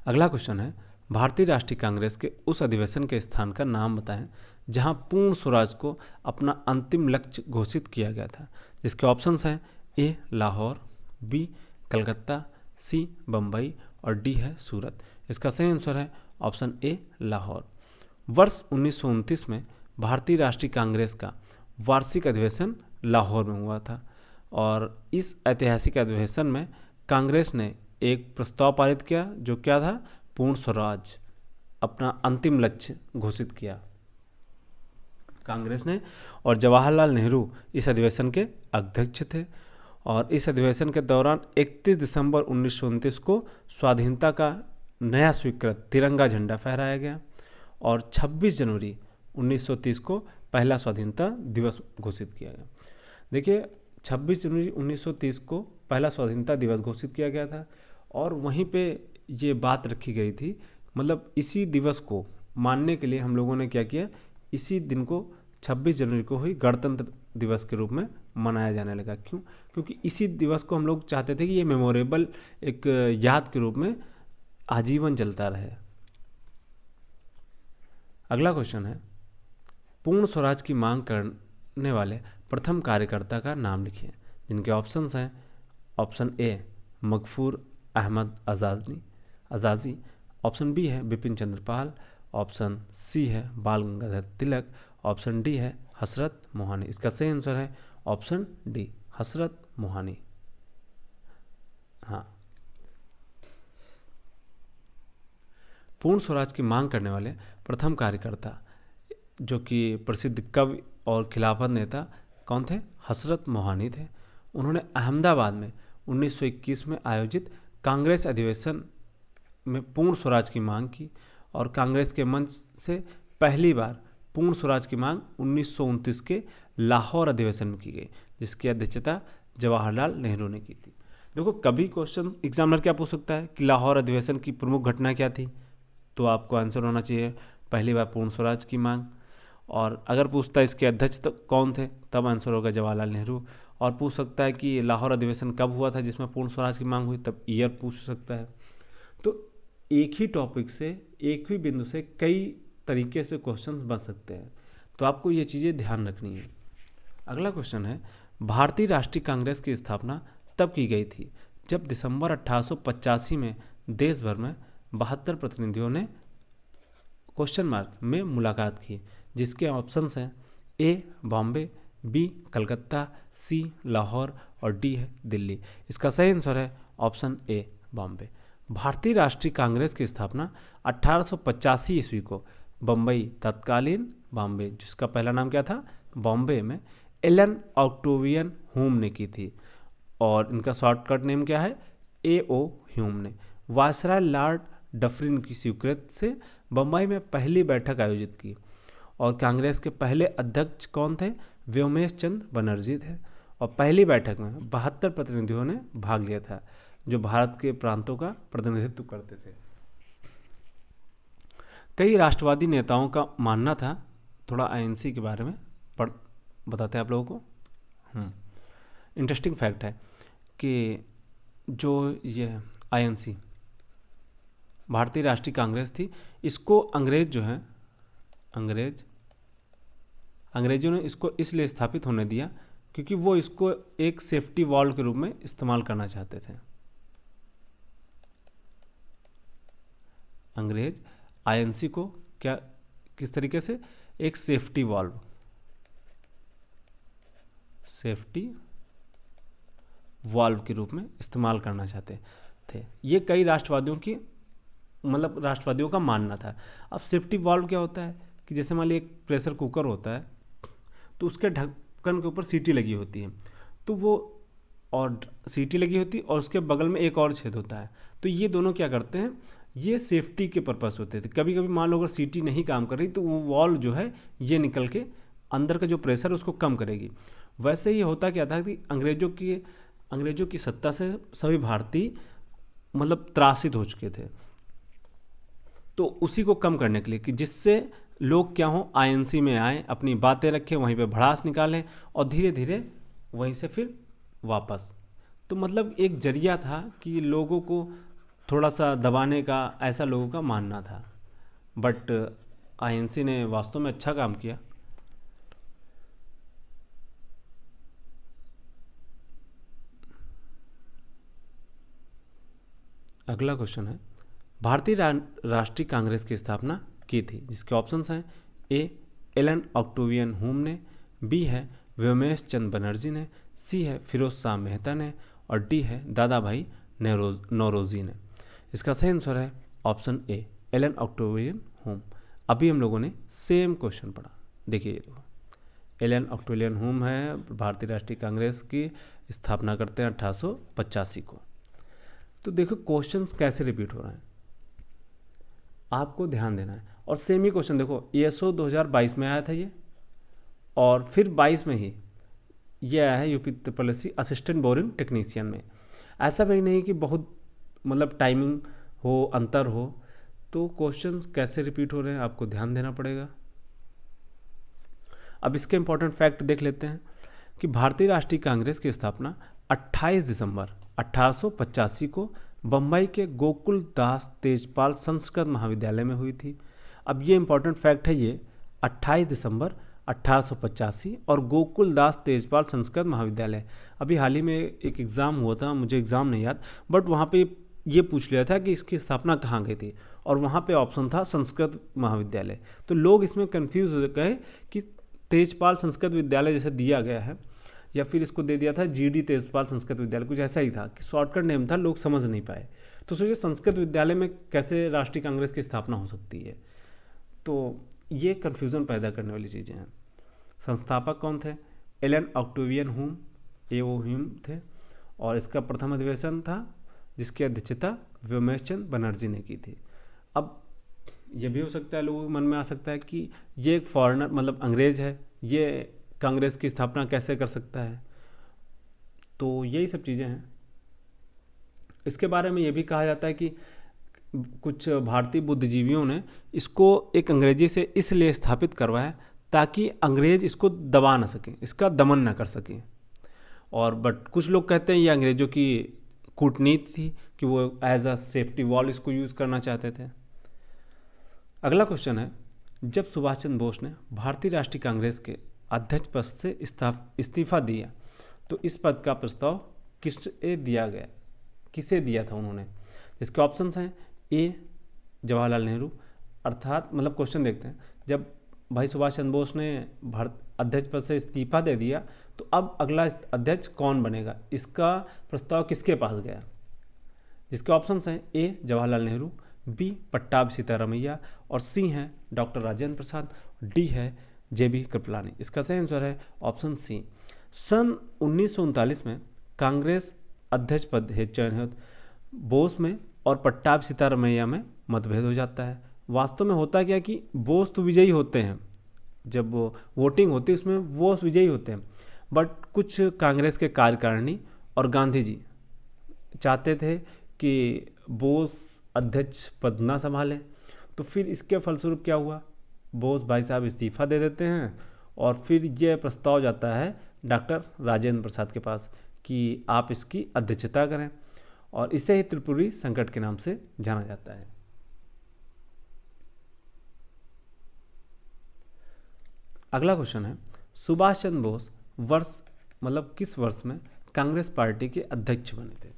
अगला क्वेश्चन है, भारतीय राष्ट्रीय कांग्रेस के उस अधिवेशन के स्थान का नाम बताएं जहां पूर्ण स्वराज को अपना अंतिम लक्ष्य घोषित किया गया था, जिसके ऑप्शंस हैं ए लाहौर, बी कलकत्ता, सी बम्बई और डी है सूरत। इसका सही आंसर है ऑप्शन ए लाहौर। वर्ष 1929 में भारतीय राष्ट्रीय कांग्रेस का वार्षिक अधिवेशन लाहौर में हुआ था और इस ऐतिहासिक अधिवेशन में कांग्रेस ने एक प्रस्ताव पारित किया जो क्या था, पूर्ण स्वराज अपना अंतिम लक्ष्य घोषित किया कांग्रेस ने। और जवाहरलाल नेहरू इस अधिवेशन के अध्यक्ष थे और इस अधिवेशन के दौरान 31 दिसंबर 1929 को स्वाधीनता का नया स्वीकृत तिरंगा झंडा फहराया गया और 26 जनवरी 1930 को पहला स्वाधीनता दिवस घोषित किया गया। देखिए 26 जनवरी 1930 को पहला स्वाधीनता दिवस घोषित किया गया था और वहीं पे ये बात रखी गई थी, मतलब इसी दिवस को मानने के लिए हम लोगों ने क्या किया, इसी दिन को 26 जनवरी को ही गणतंत्र दिवस के रूप में मनाया जाने लगा। क्यों? क्योंकि इसी दिवस को हम लोग चाहते थे कि ये मेमोरेबल एक याद के रूप में आजीवन चलता रहे। अगला क्वेश्चन है, पूर्ण स्वराज की मांग करने वाले प्रथम कार्यकर्ता का नाम लिखिए, जिनके ऑप्शंस हैं ऑप्शन ए मगफूर अहमद आज़ादी, ऑप्शन बी है बिपिन चंद्र पाल, ऑप्शन सी है बाल गंगाधर तिलक, ऑप्शन डी है हसरत मोहानी। इसका सही आंसर है ऑप्शन डी हसरत मोहानी। हाँ, पूर्ण स्वराज की मांग करने वाले प्रथम कार्यकर्ता जो कि प्रसिद्ध कवि और खिलाफत नेता कौन थे, हसरत मोहानी थे। उन्होंने अहमदाबाद में 1921 में आयोजित कांग्रेस अधिवेशन में पूर्ण स्वराज की मांग की और कांग्रेस के मंच से पहली बार पूर्ण स्वराज की मांग 1929 के लाहौर अधिवेशन में की गई, जिसकी अध्यक्षता जवाहरलाल नेहरू ने की थी। देखो कभी क्वेश्चन एग्जामिनर क्या पूछ सकता है कि लाहौर अधिवेशन की प्रमुख घटना क्या थी, तो आपको आंसर होना चाहिए पहली बार पूर्ण स्वराज की मांग। और अगर पूछता है इसके अध्यक्ष तो कौन थे, तब आंसर होगा जवाहरलाल नेहरू। और पूछ सकता है कि लाहौर अधिवेशन कब हुआ था जिसमें पूर्ण स्वराज की मांग हुई, तब ईयर पूछ सकता है। तो एक ही टॉपिक से, एक ही बिंदु से कई तरीके से क्वेश्चंस बन सकते हैं, तो आपको ये चीज़ें ध्यान रखनी है। अगला क्वेश्चन है, भारतीय राष्ट्रीय कांग्रेस की स्थापना तब की गई थी जब दिसंबर 1885 में देश भर में 72 प्रतिनिधियों ने क्वेश्चन मार्क में मुलाकात की, जिसके ऑप्शंस हैं ए बॉम्बे, बी कलकत्ता, सी लाहौर और डी है दिल्ली। इसका सही आंसर है ऑप्शन ए बॉम्बे। भारतीय राष्ट्रीय कांग्रेस की स्थापना 1885 ईस्वी को बम्बई तत्कालीन बॉम्बे, जिसका पहला नाम क्या था बॉम्बे, में एलन ऑक्टेवियन ह्यूम ने की थी और इनका शॉर्टकट नेम क्या है A.O. ह्यूम ने वायसराय लॉर्ड डफरिन की स्वीकृत से बम्बई में पहली बैठक आयोजित की और कांग्रेस के पहले अध्यक्ष कौन थे, व्योमेश चंद्र बनर्जी थे और पहली बैठक में 72 प्रतिनिधियों ने भाग लिया था जो भारत के प्रांतों का प्रतिनिधित्व करते थे। कई राष्ट्रवादी नेताओं का मानना था, थोड़ा आईएनसी के बारे में बताते हैं आप लोगों को। इंटरेस्टिंग फैक्ट है कि जो ये आईएनसी भारतीय राष्ट्रीय कांग्रेस थी, इसको अंग्रेज जो हैं अंग्रेजों ने इसको इसलिए स्थापित होने दिया क्योंकि वो इसको एक सेफ्टी वॉल्व के रूप में इस्तेमाल करना चाहते थे। अंग्रेज आईएनसी को क्या किस तरीके से एक सेफ्टी वॉल्व के रूप में इस्तेमाल करना चाहते थे। ये कई राष्ट्रवादियों का मानना था। अब सेफ्टी वॉल्व क्या होता है कि जैसे मान लीजिए एक प्रेशर कुकर होता है तो उसके ढक्कन के ऊपर सीटी लगी होती है, तो वो और सीटी लगी होती है और उसके बगल में एक और छेद होता है, तो ये दोनों क्या करते हैं, ये सेफ्टी के पर्पस होते थे। कभी कभी मान लो अगर सीटी नहीं काम कर रही तो वो वॉल्व जो है ये निकल के अंदर का जो प्रेशर उसको कम करेगी। वैसे ही होता क्या था कि अंग्रेजों की सत्ता से सभी भारतीय त्रासित हो चुके थे तो उसी को कम करने के लिए कि जिससे लोग क्या हो, आईएनसी में आए, अपनी बातें रखें, वहीं पे भड़ास निकालें और धीरे धीरे वहीं से फिर वापस। तो मतलब एक जरिया था कि लोगों को थोड़ा सा दबाने का, ऐसा लोगों का मानना था। बट आईएनसी ने वास्तव में अच्छा काम किया। अगला क्वेश्चन है, भारतीय राष्ट्रीय कांग्रेस की स्थापना की थी, जिसके ऑप्शंस हैं ए एलन ऑक्टेवियन हुम ने, बी है व्योमेश चंद्र बनर्जी ने, सी है फिरोज शाह मेहता ने, और डी है दादा भाई नौरोजी ने। इसका सही आंसर है ऑप्शन ए एलन ऑक्टेवियन हुम। अभी हम लोगों ने सेम क्वेश्चन पढ़ा, देखिए ये देखो, एलन ऑक्टेवियन हुम है, भारतीय राष्ट्रीय कांग्रेस की स्थापना करते हैं 1885 को। तो देखो क्वेश्चंस कैसे रिपीट हो रहे हैं, आपको ध्यान देना है। और सेम ही क्वेश्चन देखो, ईएसओ 2022 में आया था ये, और फिर 22 में ही ये आया है UP policy assistant boring technician में। ऐसा भी नहीं कि बहुत मतलब टाइमिंग हो, अंतर हो। तो क्वेश्चंस कैसे रिपीट हो रहे हैं आपको ध्यान देना पड़ेगा। अब इसके इंपॉर्टेंट फैक्ट देख लेते हैं कि भारतीय राष्ट्रीय कांग्रेस की स्थापना 28 दिसंबर 1885 को बम्बई के गोकुल दास तेजपाल संस्कृत महाविद्यालय में हुई थी। अब ये इंपॉर्टेंट फैक्ट है, ये 28 दिसंबर 1885 और गोकुल दास तेजपाल संस्कृत महाविद्यालय। अभी हाल ही में एक एग्ज़ाम हुआ था, मुझे एग्ज़ाम नहीं याद, बट वहाँ पे ये पूछ लिया था कि इसकी स्थापना कहाँ गई थी, और वहाँ पे ऑप्शन था संस्कृत महाविद्यालय। तो लोग इसमें कन्फ्यूज़ हो गए कि तेजपाल संस्कृत विद्यालय जैसे दिया गया है, या फिर इसको दे दिया था जीडी तेजपाल संस्कृत विद्यालय, कुछ ऐसा ही था कि शॉर्टकट नेम था, लोग समझ नहीं पाए। तो सोचिए संस्कृत विद्यालय में कैसे राष्ट्रीय कांग्रेस की स्थापना हो सकती है। तो ये कन्फ्यूज़न पैदा करने वाली चीज़ें हैं। संस्थापक कौन थे? एलन ऑक्टेवियन हुम, ए ओ हुम थे, और इसका प्रथम अधिवेशन था जिसकी अध्यक्षता व्योमेश चंद्र बनर्जी ने की थी। अब ये भी हो सकता है, लोगों के मन में आ सकता है कि ये एक फॉरेनर मतलब अंग्रेज है, ये कांग्रेस की स्थापना कैसे कर सकता है। तो यही सब चीज़ें हैं। इसके बारे में ये भी कहा जाता है कि कुछ भारतीय बुद्धिजीवियों ने इसको एक अंग्रेजी से इसलिए स्थापित करवाया ताकि अंग्रेज इसको दबा ना सकें, इसका दमन ना कर सकें। और बट कुछ लोग कहते हैं ये अंग्रेज़ों की कूटनीति थी कि वो एज अ सेफ्टी वॉल इसको यूज़ करना चाहते थे। अगला क्वेश्चन है, जब सुभाष चंद्र बोस ने भारतीय राष्ट्रीय कांग्रेस के अध्यक्ष पद से इस्तीफा दिया तो इस पद का प्रस्ताव किसे दिया था उन्होंने। इसके ऑप्शंस हैं ए जवाहरलाल नेहरू, अर्थात मतलब क्वेश्चन देखते हैं, जब भाई सुभाष चंद्र बोस ने भारत अध्यक्ष पद से इस्तीफा दे दिया तो अब अगला अध्यक्ष कौन बनेगा, इसका प्रस्ताव किसके पास गया। जिसके ऑप्शंस हैं ए जवाहरलाल नेहरू, बी पट्टाभी सीतारामैया, और सी हैं डॉक्टर राजेंद्र प्रसाद, डी है जेबी कृपलानी। इसका सही आंसर है ऑप्शन सी। सन 1939 में कांग्रेस अध्यक्ष पद है चयन बोस में और पट्टाभी सीतारामैया में मतभेद हो जाता है। वास्तव में होता क्या कि बोस तो विजयी होते हैं, जब वोटिंग होती है उसमें बोस विजयी होते हैं, बट कुछ कांग्रेस के कार्यकारिणी और गांधी जी चाहते थे कि बोस अध्यक्ष पद ना संभालें। तो फिर इसके फलस्वरूप क्या हुआ, बोस भाई साहब इस्तीफा दे देते हैं और फिर यह प्रस्ताव जाता है डॉक्टर राजेंद्र प्रसाद के पास कि आप इसकी अध्यक्षता करें, और इसे ही त्रिपुरी संकट के नाम से जाना जाता है। अगला क्वेश्चन है, सुभाष चंद्र बोस किस वर्ष में कांग्रेस पार्टी के अध्यक्ष बने थे।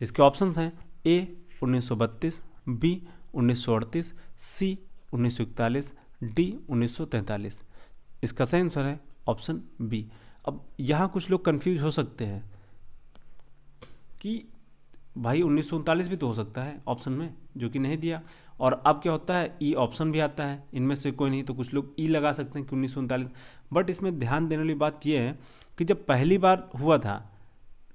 जिसके ऑप्शंस हैं ए 1932, बी 1938, सी 1941, डी 1943। इसका सही आंसर है ऑप्शन बी। अब यहाँ कुछ लोग कंफ्यूज हो सकते हैं कि भाई 1939 भी तो हो सकता है ऑप्शन में, जो कि नहीं दिया, और अब क्या होता है ई ऑप्शन भी आता है, इनमें से कोई नहीं, तो कुछ लोग ई लगा सकते हैं कि 1939। बट इसमें ध्यान देने वाली बात यह है कि जब पहली बार हुआ था,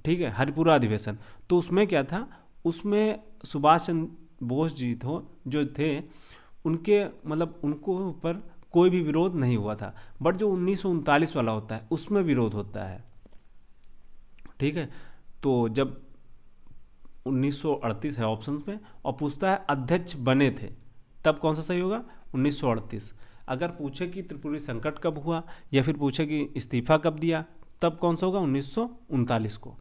ठीक है, हरिपुरा अधिवेशन, तो उसमें क्या था, उसमें सुभाष चंद्र बोस जी जो थे उनके मतलब उनको ऊपर कोई भी विरोध नहीं हुआ था। बट जो 1939 वाला होता है उसमें विरोध होता है, ठीक है। तो जब 1938 है ऑप्शंस में और पूछता है अध्यक्ष बने थे, तब कौन सा सही होगा? 1938। अगर पूछे कि त्रिपुरी संकट कब हुआ या फिर पूछे कि इस्तीफा कब दिया, तब कौन सा होगा? 1939 को।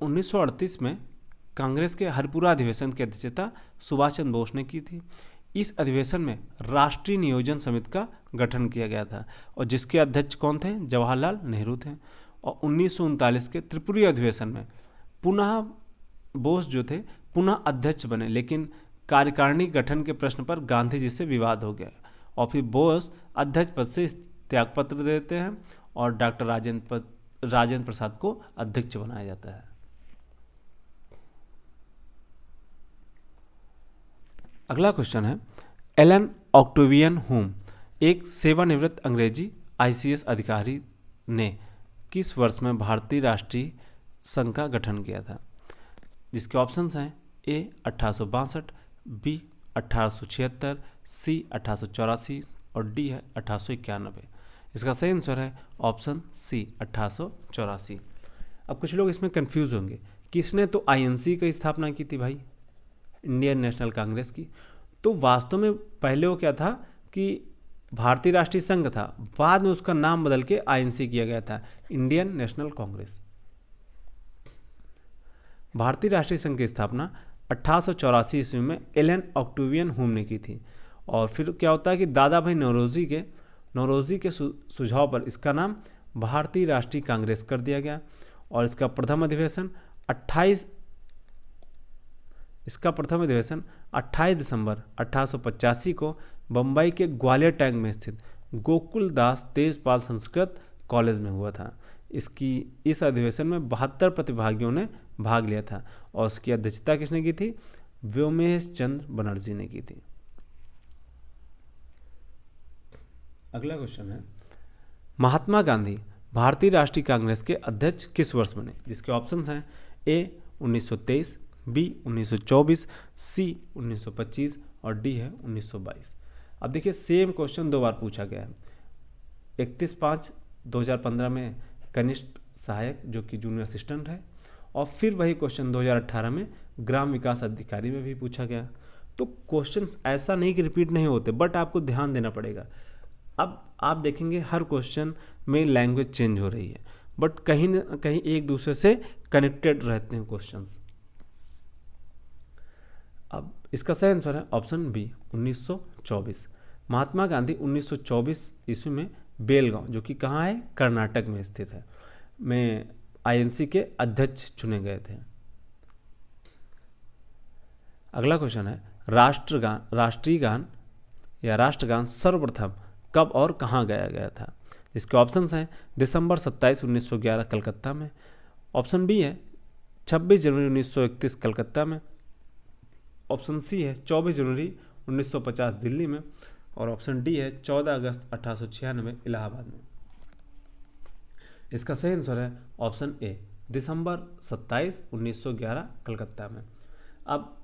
1938 में कांग्रेस के हरिपुरा अधिवेशन की अध्यक्षता सुभाष चंद्र बोस ने की थी। इस अधिवेशन में राष्ट्रीय नियोजन समिति का गठन किया गया था और जिसके अध्यक्ष कौन थे? जवाहरलाल नेहरू थे। और 1939 के त्रिपुरी अधिवेशन में पुनः बोस जो थे पुनः अध्यक्ष बने, लेकिन कार्यकारिणी गठन के प्रश्न पर गांधी जी से विवाद हो गया और फिर बोस अध्यक्ष पद से त्यागपत्र देते हैं और डॉक्टर राजेंद्र प्रसाद को अध्यक्ष बनाया जाता है। अगला क्वेश्चन है, एलन ऑक्टेवियन हुम, एक सेवानिवृत्त अंग्रेजी आईसीएस अधिकारी ने किस वर्ष में भारतीय राष्ट्रीय संघ का गठन किया था? जिसके ऑप्शंस हैं ए 1862, बी 1876, सी 1884 और डी है 1891। इसका सही आंसर है ऑप्शन सी 1884। अब कुछ लोग इसमें कंफ्यूज होंगे, किसने तो आईएनसी की स्थापना की थी भाई, इंडियन नेशनल कांग्रेस की। तो वास्तव में पहले वो क्या था कि भारतीय राष्ट्रीय संघ था, बाद में उसका नाम बदल के आईएनसी किया गया था, इंडियन नेशनल कांग्रेस। भारतीय राष्ट्रीय संघ की स्थापना 1884 ईस्वी में एलन ऑक्टेवियन हुम ने की थी। और फिर क्या होता है कि दादा भाई नौरोजी के सुझाव पर इसका नाम भारतीय राष्ट्रीय कांग्रेस कर दिया गया और इसका प्रथम अधिवेशन 28 दिसंबर 1885 को बम्बई के ग्वालियर टैंक में स्थित गोकुल दास तेजपाल संस्कृत कॉलेज में हुआ था। इस अधिवेशन में 72 प्रतिभागियों ने भाग लिया था और उसकी अध्यक्षता किसने की थी? व्योमेश चंद्र बनर्जी ने की थी। अगला क्वेश्चन है, महात्मा गांधी भारतीय राष्ट्रीय कांग्रेस के अध्यक्ष किस वर्ष बने? जिसके ऑप्शंस हैं ए 1923, बी 1924, सी 1925 और डी है 1922। अब देखिए सेम क्वेश्चन दो बार पूछा गया है। 31/5/2015 में कनिष्ठ सहायक जो कि जूनियर असिस्टेंट है, और फिर वही क्वेश्चन 2018 में ग्राम विकास अधिकारी में भी पूछा गया। तो क्वेश्चन ऐसा नहीं कि रिपीट नहीं होते, बट आपको ध्यान देना पड़ेगा। अब आप देखेंगे हर क्वेश्चन में लैंग्वेज चेंज हो रही है, बट कहीं न कहीं एक दूसरे से कनेक्टेड रहते हैं क्वेश्चंस। अब इसका सही आंसर है ऑप्शन बी 1924। महात्मा गांधी 1924 ईस्वी में बेलगांव, जो कि कहाँ है, कर्नाटक में स्थित है, में आईएनसी के अध्यक्ष चुने गए थे। अगला क्वेश्चन है, राष्ट्रगान सर्वप्रथम कब और कहाँ गाया गया था? इसके ऑप्शंस हैं दिसंबर 27, 1911 कलकत्ता में, ऑप्शन बी है 26 जनवरी 1931 कलकत्ता में, ऑप्शन सी है 24 जनवरी 1950 दिल्ली में, और ऑप्शन डी है 14 अगस्त 1896 इलाहाबाद में। इसका सही आंसर है ऑप्शन ए दिसंबर 27, 1911 कलकत्ता में। अब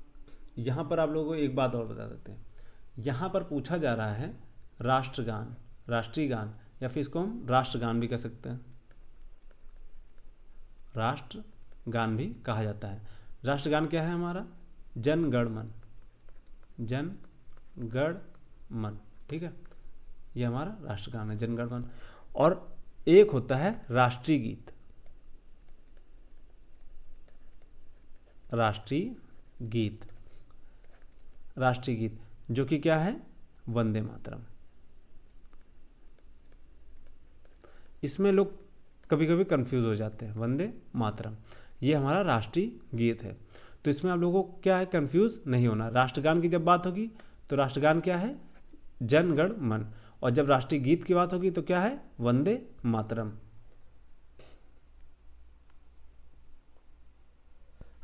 यहाँ पर आप लोगों को एक बात और बता देते हैं, यहाँ पर पूछा जा रहा है राष्ट्रगान, राष्ट्रीय गान, या फिर इसको हम राष्ट्रगान भी कह सकते हैं, राष्ट्रगान भी कहा जाता है। राष्ट्रगान क्या है हमारा? जन गण मन, जन गण मन, ठीक है, ये हमारा राष्ट्रगान है, जन गण मन। और एक होता है राष्ट्रीय गीत, राष्ट्रीय गीत जो कि क्या है, वंदे मातरम। इसमें लोग कभी कभी कंफ्यूज हो जाते हैं, वंदे मातरम ये हमारा राष्ट्रीय गीत है, तो इसमें आप लोगों को क्या है, कंफ्यूज नहीं होना। राष्ट्रगान की जब बात होगी तो राष्ट्रगान क्या है, जन गण मन, और जब राष्ट्रीय गीत की बात होगी तो क्या है, वंदे मातरम।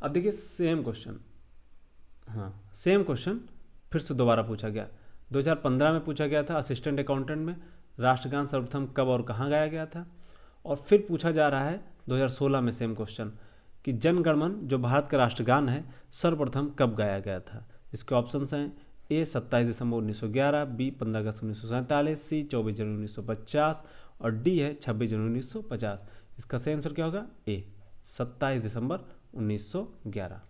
अब देखिए सेम क्वेश्चन, सेम क्वेश्चन फिर से दोबारा पूछा गया। 2015 में पूछा गया था असिस्टेंट अकाउंटेंट में, राष्ट्रगान सर्वप्रथम कब और कहाँ गाया गया था, और फिर पूछा जा रहा है 2016 में सेम क्वेश्चन कि जन गण मन जो भारत का राष्ट्रगान है सर्वप्रथम कब गाया गया था। इसके ऑप्शंस हैं ए 27 दिसंबर 1911, बी 15 अगस्त 1947, सी 24 जनवरी 1950 और डी है 26 जनवरी 1950। इसका सही आंसर क्या होगा, ए 27 दिसंबर 1911।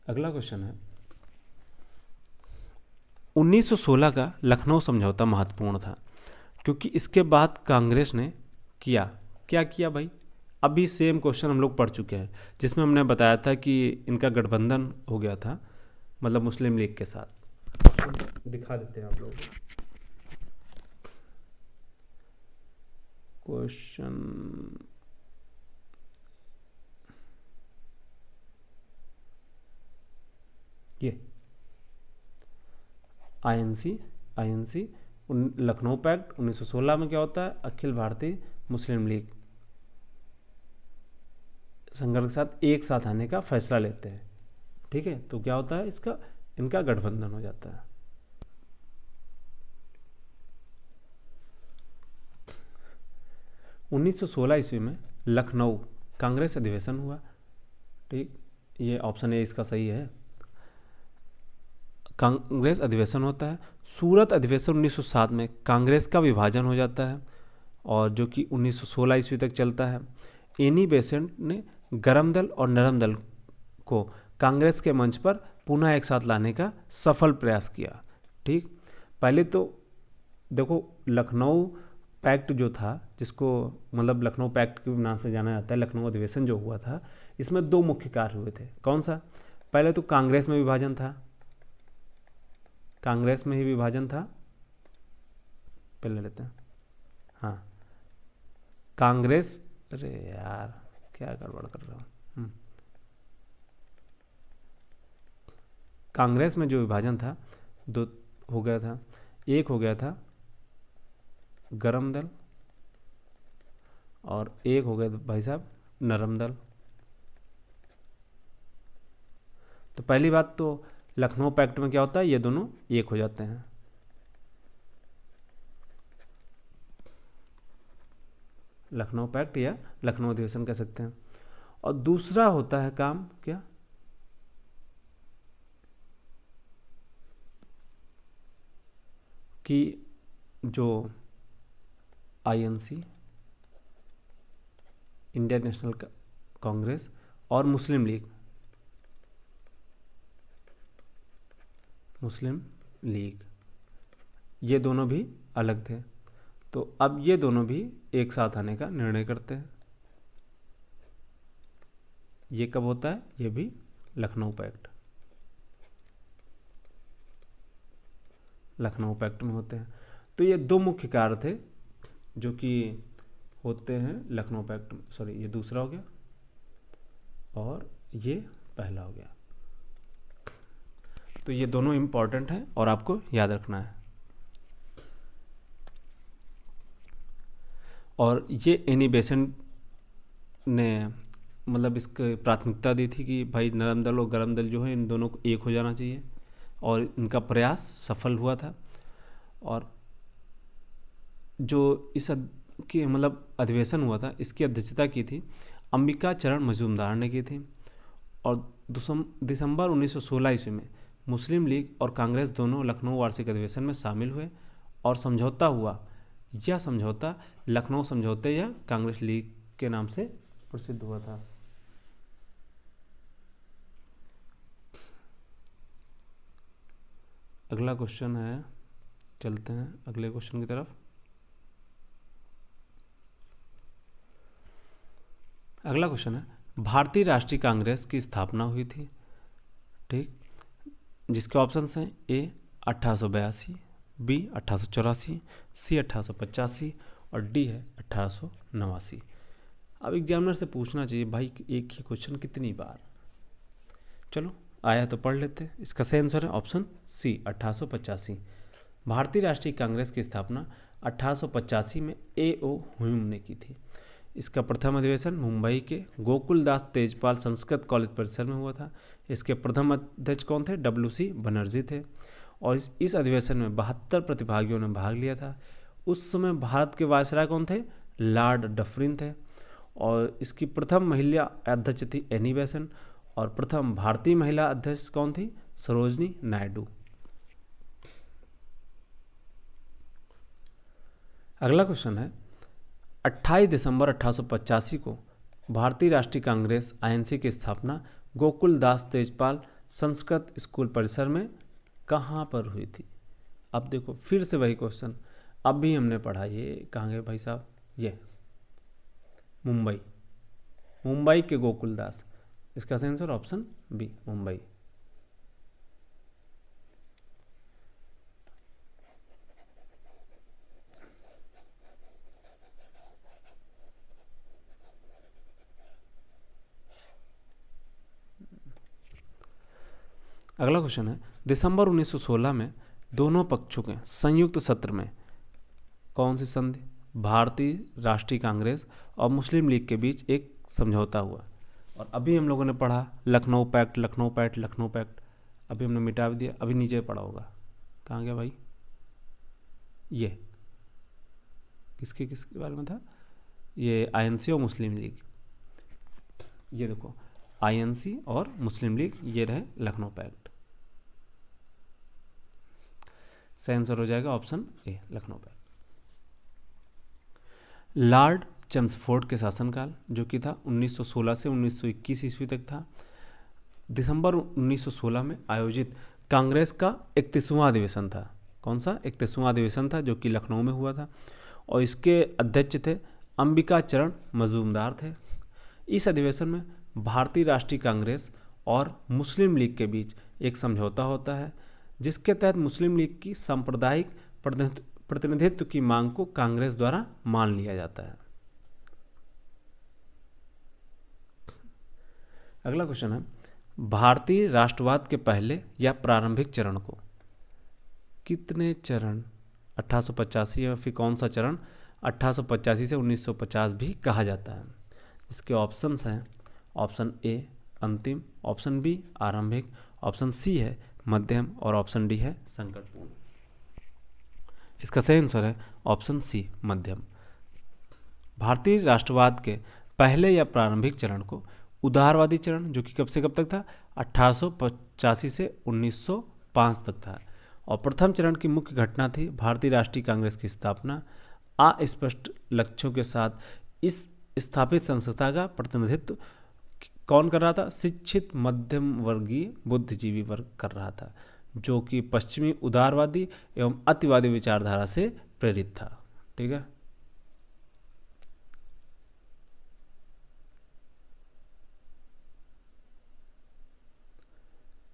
अगला क्वेश्चन है, 1916 का लखनऊ समझौता महत्वपूर्ण था क्योंकि इसके बाद कांग्रेस ने क्या किया भाई। अभी सेम क्वेश्चन हम लोग पढ़ चुके हैं, जिसमें हमने बताया था कि इनका गठबंधन हो गया था, मतलब मुस्लिम लीग के साथ। दिखा देते हैं आप लोग क्वेश्चन। ये आईएनसी लखनऊ पैक्ट 1916 में क्या होता है, अखिल भारतीय मुस्लिम लीग संघर्ष के साथ एक साथ आने का फैसला लेते हैं। ठीक है, तो क्या होता है, इनका गठबंधन हो जाता है। उन्नीस सौ 16 ईस्वी में लखनऊ कांग्रेस अधिवेशन हुआ। ठीक, ये ऑप्शन ए इसका सही है, कांग्रेस अधिवेशन होता है। सूरत अधिवेशन 1907 में कांग्रेस का विभाजन हो जाता है और जो कि 1916 ईस्वी तक चलता है। एनी बेसेंट ने गरम दल और नरम दल को कांग्रेस के मंच पर पुनः एक साथ लाने का सफल प्रयास किया। ठीक, पहले तो देखो लखनऊ पैक्ट जो था, जिसको मतलब लखनऊ पैक्ट के नाम से जाना जाता है, लखनऊ अधिवेशन जो हुआ था, इसमें दो मुख्य कार्य हुए थे। कौन सा? पहले तो कांग्रेस में विभाजन था, कांग्रेस में ही विभाजन था। पहले लेते हैं, हाँ कांग्रेस, अरे यार क्या गड़बड़ कर रहा हूँ। कांग्रेस में जो विभाजन था दो हो गया था, एक हो गया था गरम दल और एक हो गया भाई साहब नरम दल। तो पहली बात तो लखनऊ पैक्ट में क्या होता है, ये दोनों एक हो जाते हैं। लखनऊ पैक्ट या लखनऊ अधिवेशन कह सकते हैं। और दूसरा होता है काम क्या, कि जो आईएनसी इंडियन नेशनल कांग्रेस और मुस्लिम लीग ये दोनों भी अलग थे। तो अब ये दोनों भी एक साथ आने का निर्णय करते हैं। ये कब होता है, ये भी लखनऊ पैक्ट में होते हैं। तो ये दो मुख्य कार्य थे जो कि होते हैं लखनऊ पैक्ट में। सॉरी, ये दूसरा हो गया और ये पहला हो गया। तो ये दोनों इंपॉर्टेंट हैं और आपको याद रखना है। और ये एनी बेसेंट ने मतलब इसको प्राथमिकता दी थी कि भाई नरम दल और गरम दल जो है इन दोनों को एक हो जाना चाहिए, और इनका प्रयास सफल हुआ था। और जो इस के मतलब अधिवेशन हुआ था, इसकी अध्यक्षता की थी अंबिका चरण मजूमदार ने की थी। और दिसंबर 1916 ईस्वी में मुस्लिम लीग और कांग्रेस दोनों लखनऊ वार्षिक अधिवेशन में शामिल हुए और समझौता हुआ। यह समझौता लखनऊ समझौते या कांग्रेस लीग के नाम से प्रसिद्ध हुआ था। अगला क्वेश्चन है, चलते हैं अगले क्वेश्चन की तरफ। अगला क्वेश्चन है, भारतीय राष्ट्रीय कांग्रेस की स्थापना हुई थी। ठीक, जिसके ऑप्शंस हैं ए 1882, बी 1884, सी 1885 और डी है 1889। अब एग्जामिनर से पूछना चाहिए भाई एक ही क्वेश्चन कितनी बार, चलो आया तो पढ़ लेते हैं। इसका सही आंसर है ऑप्शन सी 1885। भारतीय राष्ट्रीय कांग्रेस की स्थापना 1885 में ए.ओ. ह्यूम ने की थी। इसका प्रथम अधिवेशन मुंबई के गोकुलदास तेजपाल संस्कृत कॉलेज परिसर में हुआ था। इसके प्रथम अध्यक्ष कौन थे, डब्ल्यू.सी. बनर्जी थे। और इस अधिवेशन में 72 प्रतिभागियों ने भाग लिया था। उस समय भारत के वायसराय कौन थे, लॉर्ड डफरिन थे। और इसकी प्रथम महिला अध्यक्ष थी एनी बेसेंट और प्रथम भारतीय महिला अध्यक्ष कौन थी, सरोजनी नायडू। अगला क्वेश्चन है, 28 दिसंबर 1885 को भारतीय राष्ट्रीय कांग्रेस आईएनसी की स्थापना गोकुलदास तेजपाल संस्कृत स्कूल परिसर में कहाँ पर हुई थी? अब देखो फिर से वही क्वेश्चन, अब भी हमने पढ़ा, ये कहाँ गए भाई साहब, ये मुंबई, मुंबई के गोकुलदास। इसका आंसर ऑप्शन बी, मुंबई। अगला क्वेश्चन है, दिसंबर 1916 में दोनों पक्षों के संयुक्त सत्र में कौन सी संधि, भारतीय राष्ट्रीय कांग्रेस और मुस्लिम लीग के बीच एक समझौता हुआ? और अभी हम लोगों ने पढ़ा Lucknow pact, Lucknow pact, Lucknow pact, अभी हमने मिटा भी दिया, अभी नीचे पढ़ा होगा, कहाँ गया भाई, ये किसके किसके बारे में था, ये आईएनसी और मुस्लिम लीग, ये देखो आईएनसी और मुस्लिम लीग, ये रहे लखनऊ पैक्ट। सही आंसर हो जाएगा option A, Lucknow pact. Lord Chelmsford के शासनकाल जो कि था 1916 से 1921 ईस्वी तक था, दिसंबर 1916 में आयोजित कांग्रेस का 31वां अधिवेशन था। कौन सा 31वां अधिवेशन था, जो कि लखनऊ में हुआ था, और इसके अध्यक्ष थे अंबिका चरण मजूमदार थे। इस अधिवेशन में भारतीय राष्ट्रीय कांग्रेस और मुस्लिम लीग के बीच एक समझौता होता है, जिसके तहत मुस्लिम लीग की सांप्रदायिक प्रतिनिधित्व की मांग को कांग्रेस द्वारा मान लिया जाता है। अगला क्वेश्चन है, भारतीय राष्ट्रवाद के पहले या प्रारंभिक चरण को कितने चरण 1885 या फिर कौन सा चरण 1885 से 1950 भी कहा जाता है? इसके ऑप्शंस हैं, ऑप्शन ए अंतिम, ऑप्शन बी आरंभिक, ऑप्शन सी है मध्यम और ऑप्शन डी है संकटपूर्ण। इसका सही आंसर है ऑप्शन सी मध्यम। भारतीय राष्ट्रवाद के पहले या प्रारंभिक चरण को उदारवादी चरण, जो कि कब से कब तक था, 1885 से 1905 तक था, और प्रथम चरण की मुख्य घटना थी भारतीय राष्ट्रीय कांग्रेस की स्थापना। अस्पष्ट लक्ष्यों के साथ इस स्थापित संस्था का प्रतिनिधित्व कौन कर रहा था? शिक्षित मध्यम वर्गीय बुद्धिजीवी वर्ग कर रहा था, जो कि पश्चिमी उदारवादी एवं अतिवादी विचारधारा से प्रेरित था। ठीक है,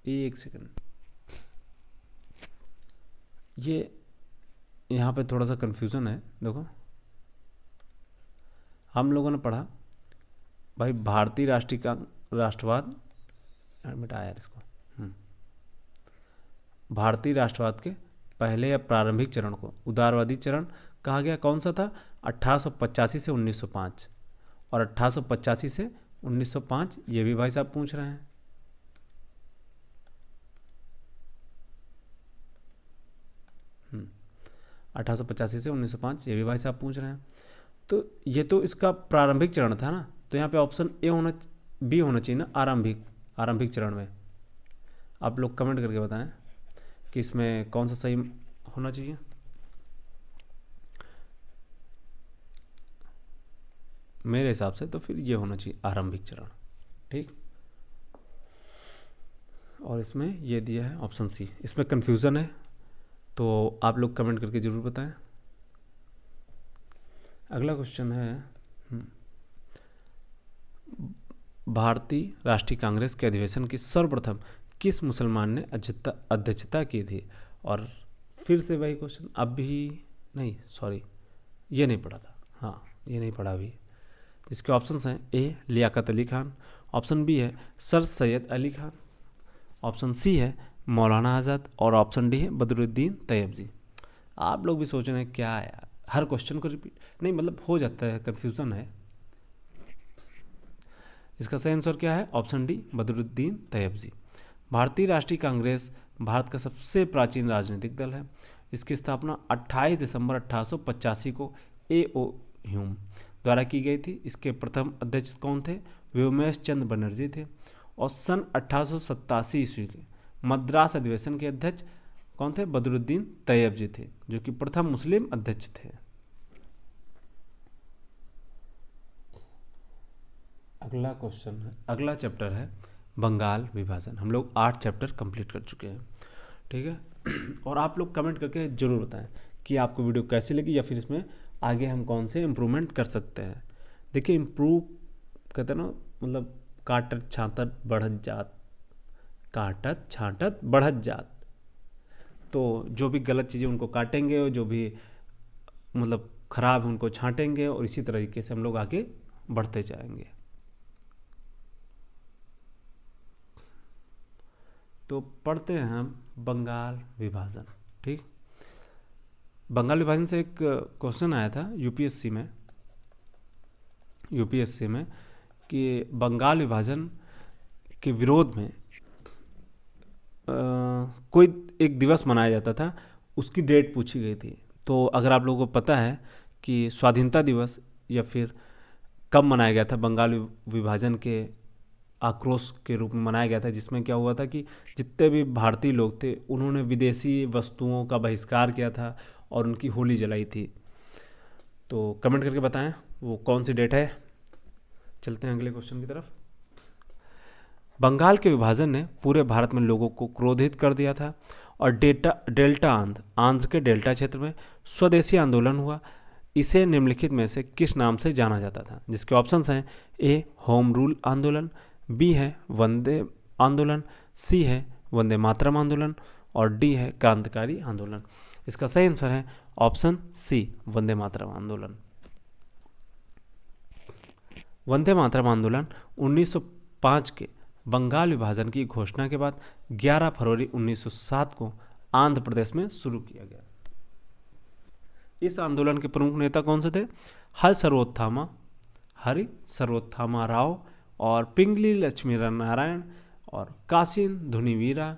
एक सेकंड, ये यहाँ पे थोड़ा सा कंफ्यूजन है। देखो हम लोगों ने पढ़ा भाई भारतीय राष्ट्रीय का राष्ट्रवाद, मिटाया यार इसको, भारतीय राष्ट्रवाद के पहले या प्रारंभिक चरण को उदारवादी चरण कहा गया। कौन सा था? 1885 से 1905, और 1885 से 1905 ये भी भाई साहब पूछ रहे हैं। हम्म 1885 से 1905 ये भी भाई साहब पूछ रहे हैं। तो ये तो इसका प्रारंभिक चरण था ना, तो यहाँ पे ऑप्शन ए बी होना चाहिए ना, आरंभिक चरण में। आप लोग कमेंट करके बताएं कि इसमें कौन सा सही होना चाहिए। मेरे हिसाब से तो फिर ये होना चाहिए आरंभिक चरण। ठीक, और इसमें ये दिया है ऑप्शन सी। इसमें कन्फ्यूज़न है तो आप लोग कमेंट करके ज़रूर बताएं। अगला क्वेश्चन है, भारतीय राष्ट्रीय कांग्रेस के अधिवेशन की सर्वप्रथम किस मुसलमान ने अध्यक्षता की थी? और फिर से वही क्वेश्चन, अब भी नहीं, सॉरी ये नहीं पढ़ा था, हाँ ये नहीं पढ़ा अभी। इसके ऑप्शंस हैं, A Liaquat Ali Khan, option B है sir Syed Ali Khan, option C है मौलाना आज़ाद, और ऑप्शन डी है बदरुद्दीन तैयबजी। आप लोग भी सोच रहे हैं क्या है यार, हर क्वेश्चन को रिपीट नहीं, मतलब हो जाता है, कन्फ्यूज़न है। इसका सही आंसर क्या है? Option D Badruddin Tyabji. भारतीय राष्ट्रीय कांग्रेस भारत का सबसे प्राचीन राजनीतिक दल है। इसकी स्थापना 28 दिसंबर 1885 को A.O. ह्यूम द्वारा की गई थी। इसके प्रथम अध्यक्ष कौन थे? व्योमेश चंद्र बनर्जी थे। और सन 1887 ईस्वी के मद्रास अधिवेशन के अध्यक्ष कौन थे? बदरुद्दीन तैयबजी थे, जो कि प्रथम मुस्लिम अध्यक्ष थे। अगला क्वेश्चन है, अगला चैप्टर है बंगाल विभाजन। हम लोग 8 चैप्टर कंप्लीट कर चुके हैं, ठीक है। और आप लोग कमेंट करके ज़रूर बताएं कि आपको वीडियो कैसी लगी, या फिर इसमें आगे हम कौन से इम्प्रूवमेंट कर सकते हैं। देखिए, इम्प्रूव कहते हैं ना, मतलब काटत छाँटत बढ़त जात, काटत छाँटत बढ़त जात। तो जो भी गलत चीज़ें उनको काटेंगे, और जो भी मतलब ख़राब है उनको छांटेंगे, और इसी तरीके से हम लोग आगे बढ़ते जाएंगे। तो पढ़ते हैं हम बंगाल विभाजन, ठीक। बंगाल विभाजन से एक क्वेश्चन आया था यूपीएससी में कि बंगाल विभाजन के विरोध में कोई एक दिवस मनाया जाता था, उसकी डेट पूछी गई थी। तो अगर आप लोगों को पता है कि स्वाधीनता दिवस या फिर कब मनाया गया था, बंगाल विभाजन के आक्रोश के रूप में मनाया गया था, जिसमें क्या हुआ था कि जितने भी भारतीय लोग थे उन्होंने विदेशी वस्तुओं का बहिष्कार किया था और उनकी होली जलाई थी। तो कमेंट करके बताएं वो कौन सी डेट है। चलते हैं अगले क्वेश्चन की तरफ। बंगाल के विभाजन ने पूरे भारत में लोगों को क्रोधित कर दिया था, और डेल्टा आंध्र के डेल्टा क्षेत्र में स्वदेशी आंदोलन हुआ। इसे निम्नलिखित में से किस नाम से जाना जाता था, जिसके ऑप्शंस हैं ए होम रूल आंदोलन, बी है वंदे आंदोलन, सी है वंदे मातरम आंदोलन, और डी है क्रांतिकारी आंदोलन। इसका सही आंसर है ऑप्शन सी, वंदे मातरम आंदोलन। वंदे मातरम आंदोलन 1905 के बंगाल विभाजन की घोषणा के बाद 11 फरवरी 1907 को आंध्र प्रदेश में शुरू किया गया। इस आंदोलन के प्रमुख नेता कौन से थे? हरि सर्वोत्थामा राव और पिंगली लक्ष्मी नारायण और कासिन धुनीवीरा,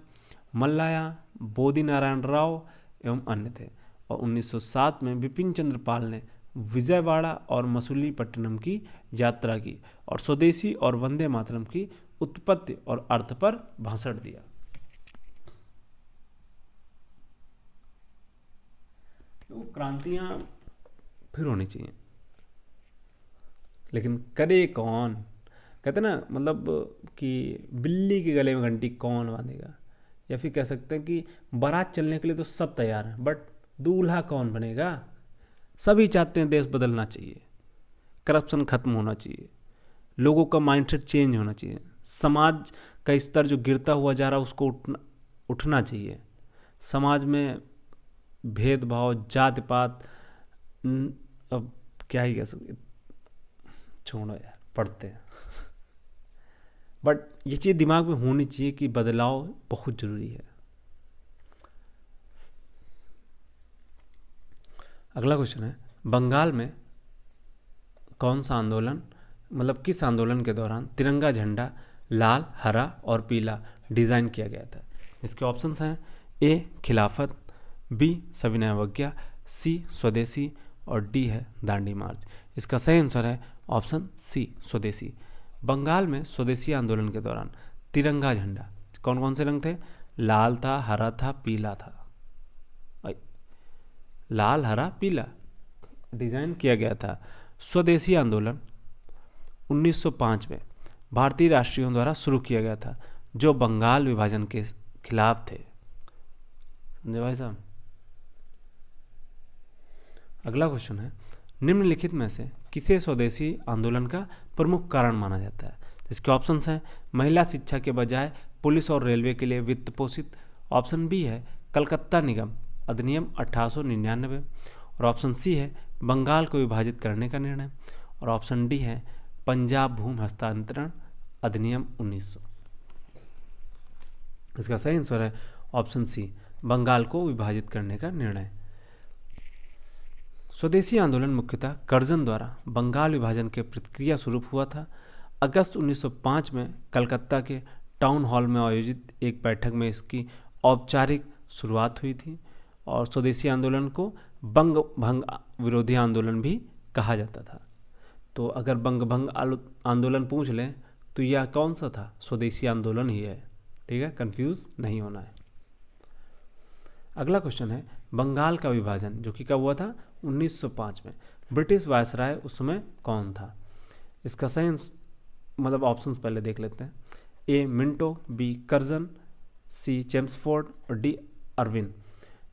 मल्लाया, बोधि नारायण राव एवं अन्य थे। और 1907 में बिपिन चंद्र पाल ने विजयवाड़ा और मसूलीपट्टनम की यात्रा की और स्वदेशी और वंदे मातरम की उत्पत्ति और अर्थ पर भाषण दिया। तो क्रांतियां फिर होनी चाहिए, लेकिन करे कौन? कहते ना, मतलब कि बिल्ली के गले में घंटी कौन बांधेगा, या फिर कह सकते हैं कि बारात चलने के लिए तो सब तैयार हैं, बट दूल्हा कौन बनेगा? सभी चाहते हैं देश बदलना चाहिए, करप्शन खत्म होना चाहिए, लोगों का माइंडसेट चेंज होना चाहिए, समाज का स्तर जो गिरता हुआ जा रहा है उसको उठना चाहिए। समाज में भेदभाव, जाति पात, अब क्या ही कह सकते, छोड़ो यार, पढ़ते हैं। बट ये चीज़ दिमाग में होनी चाहिए कि बदलाव बहुत ज़रूरी है। अगला क्वेश्चन है, बंगाल में कौन सा आंदोलन, मतलब किस आंदोलन के दौरान तिरंगा झंडा लाल, हरा और पीला डिज़ाइन किया गया था? इसके ऑप्शंस हैं ए खिलाफत, बी सविनय अवज्ञा, सी स्वदेशी और डी है दांडी मार्च। इसका सही आंसर है ऑप्शन सी, स्वदेशी। बंगाल में स्वदेशी आंदोलन के दौरान तिरंगा झंडा कौन कौन से रंग थे? लाल था, हरा था, पीला था। लाल, हरा, पीला डिज़ाइन किया गया था। स्वदेशी आंदोलन 1905 में भारतीय राष्ट्रीयों द्वारा शुरू किया गया था, जो बंगाल विभाजन के खिलाफ थे। समझे भाई साहब? अगला क्वेश्चन है, निम्नलिखित में से किसे स्वदेशी आंदोलन का प्रमुख कारण माना जाता है? इसके ऑप्शंस हैं महिला शिक्षा के बजाय पुलिस और रेलवे के लिए वित्त पोषित, ऑप्शन बी है कलकत्ता निगम अधिनियम 1899, और ऑप्शन सी है बंगाल को विभाजित करने का निर्णय, और ऑप्शन डी है पंजाब भूमि हस्तांतरण अधिनियम 1900। इसका सही आंसर है ऑप्शन सी, बंगाल को विभाजित करने का निर्णय। स्वदेशी आंदोलन मुख्यतः कर्जन द्वारा बंगाल विभाजन के प्रतिक्रिया स्वरूप हुआ था। अगस्त 1905 में कलकत्ता के टाउन हॉल में आयोजित एक बैठक में इसकी औपचारिक शुरुआत हुई थी, और स्वदेशी आंदोलन को बंग भंग विरोधी आंदोलन भी कहा जाता था। तो अगर बंग भंग आंदोलन पूछ लें तो यह कौन सा था? स्वदेशी आंदोलन ही है, ठीक है, कंफ्यूज नहीं होना है। अगला क्वेश्चन है, बंगाल का विभाजन जो कि कब हुआ था? 1905 में। ब्रिटिश वायसराय उस समय कौन था? इसका सही मतलब ऑप्शंस पहले देख लेते हैं। ए मिंटो, बी कर्जन, सी चेम्सफोर्ड और डी अरविंद।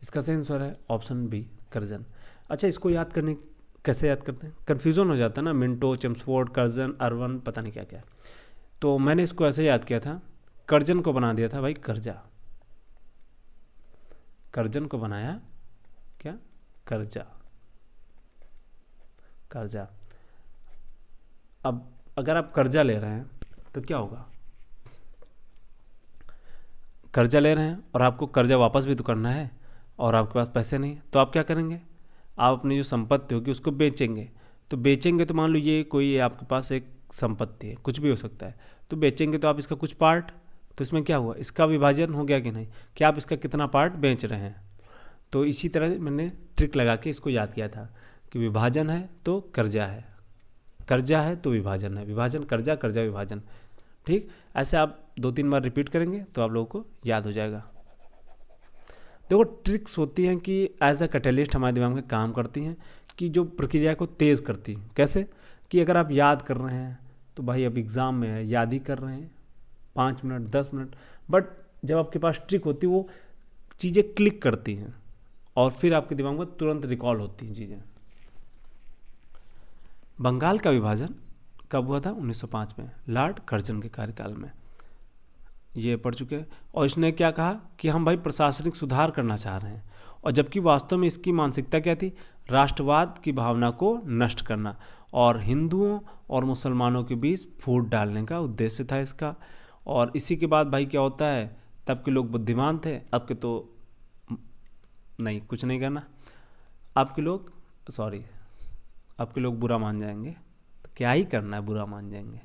इसका सही आंसर है ऑप्शन बी कर्जन। अच्छा, इसको याद करने कैसे याद करते हैं, कन्फ्यूज़न हो जाता है ना, मिंटो, चेम्सफोर्ड, कर्जन, अरविंद, पता नहीं क्या क्या। तो मैंने इसको ऐसे याद किया था, कर्जन को बना दिया था भाई कर्जा, कर्जन को बनाया क्या, कर्जा, कर्जा। अब अगर आप कर्जा ले रहे हैं तो क्या होगा, कर्जा ले रहे हैं और आपको कर्जा वापस भी तो करना है और आपके पास पैसे नहीं, तो आप क्या करेंगे, आप अपनी जो संपत्ति होगी उसको बेचेंगे। तो बेचेंगे तो मान लो ये कोई आपके पास एक संपत्ति है, कुछ भी हो सकता है, तो बेचेंगे तो आप इसका कुछ पार्ट, तो इसमें क्या हुआ, इसका विभाजन हो गया कि नहीं, कि आप इसका कितना पार्ट बेच रहे हैं। तो इसी तरह मैंने ट्रिक लगा के इसको याद किया था कि विभाजन है तो कर्जा है, कर्जा है तो विभाजन है, विभाजन कर्जा, कर्जा विभाजन। ठीक, ऐसे आप 2-3 बार रिपीट करेंगे तो आप लोगों को याद हो जाएगा। देखो, ट्रिक्स होती हैं कि एज अ कैटलिस्ट हमारे दिमाग में काम करती हैं, कि जो प्रक्रिया को तेज़ करती हैं। कैसे, कि अगर आप याद कर रहे हैं तो भाई अब एग्ज़ाम में है, याद ही कर रहे हैं 5 मिनट 10 मिनट, बट जब आपके पास ट्रिक होती है वो चीज़ें क्लिक करती हैं और फिर आपके दिमाग में तुरंत रिकॉल होती हैं चीज़ें। बंगाल का विभाजन कब हुआ था, 1905 में, लॉर्ड कर्जन के कार्यकाल में, ये पढ़ चुके हैं। और इसने क्या कहा कि हम भाई प्रशासनिक सुधार करना चाह रहे हैं, और जबकि वास्तव में इसकी मानसिकता क्या थी, राष्ट्रवाद की भावना को नष्ट करना और हिंदुओं और मुसलमानों के बीच फूट डालने का उद्देश्य था इसका। और इसी के बाद भाई क्या होता है, तब के लोग बुद्धिमान थे, अब के तो नहीं, कुछ नहीं करना, आपके लोग सॉरी आपके लोग बुरा मान जाएंगे, तो क्या ही करना है, बुरा मान जाएंगे।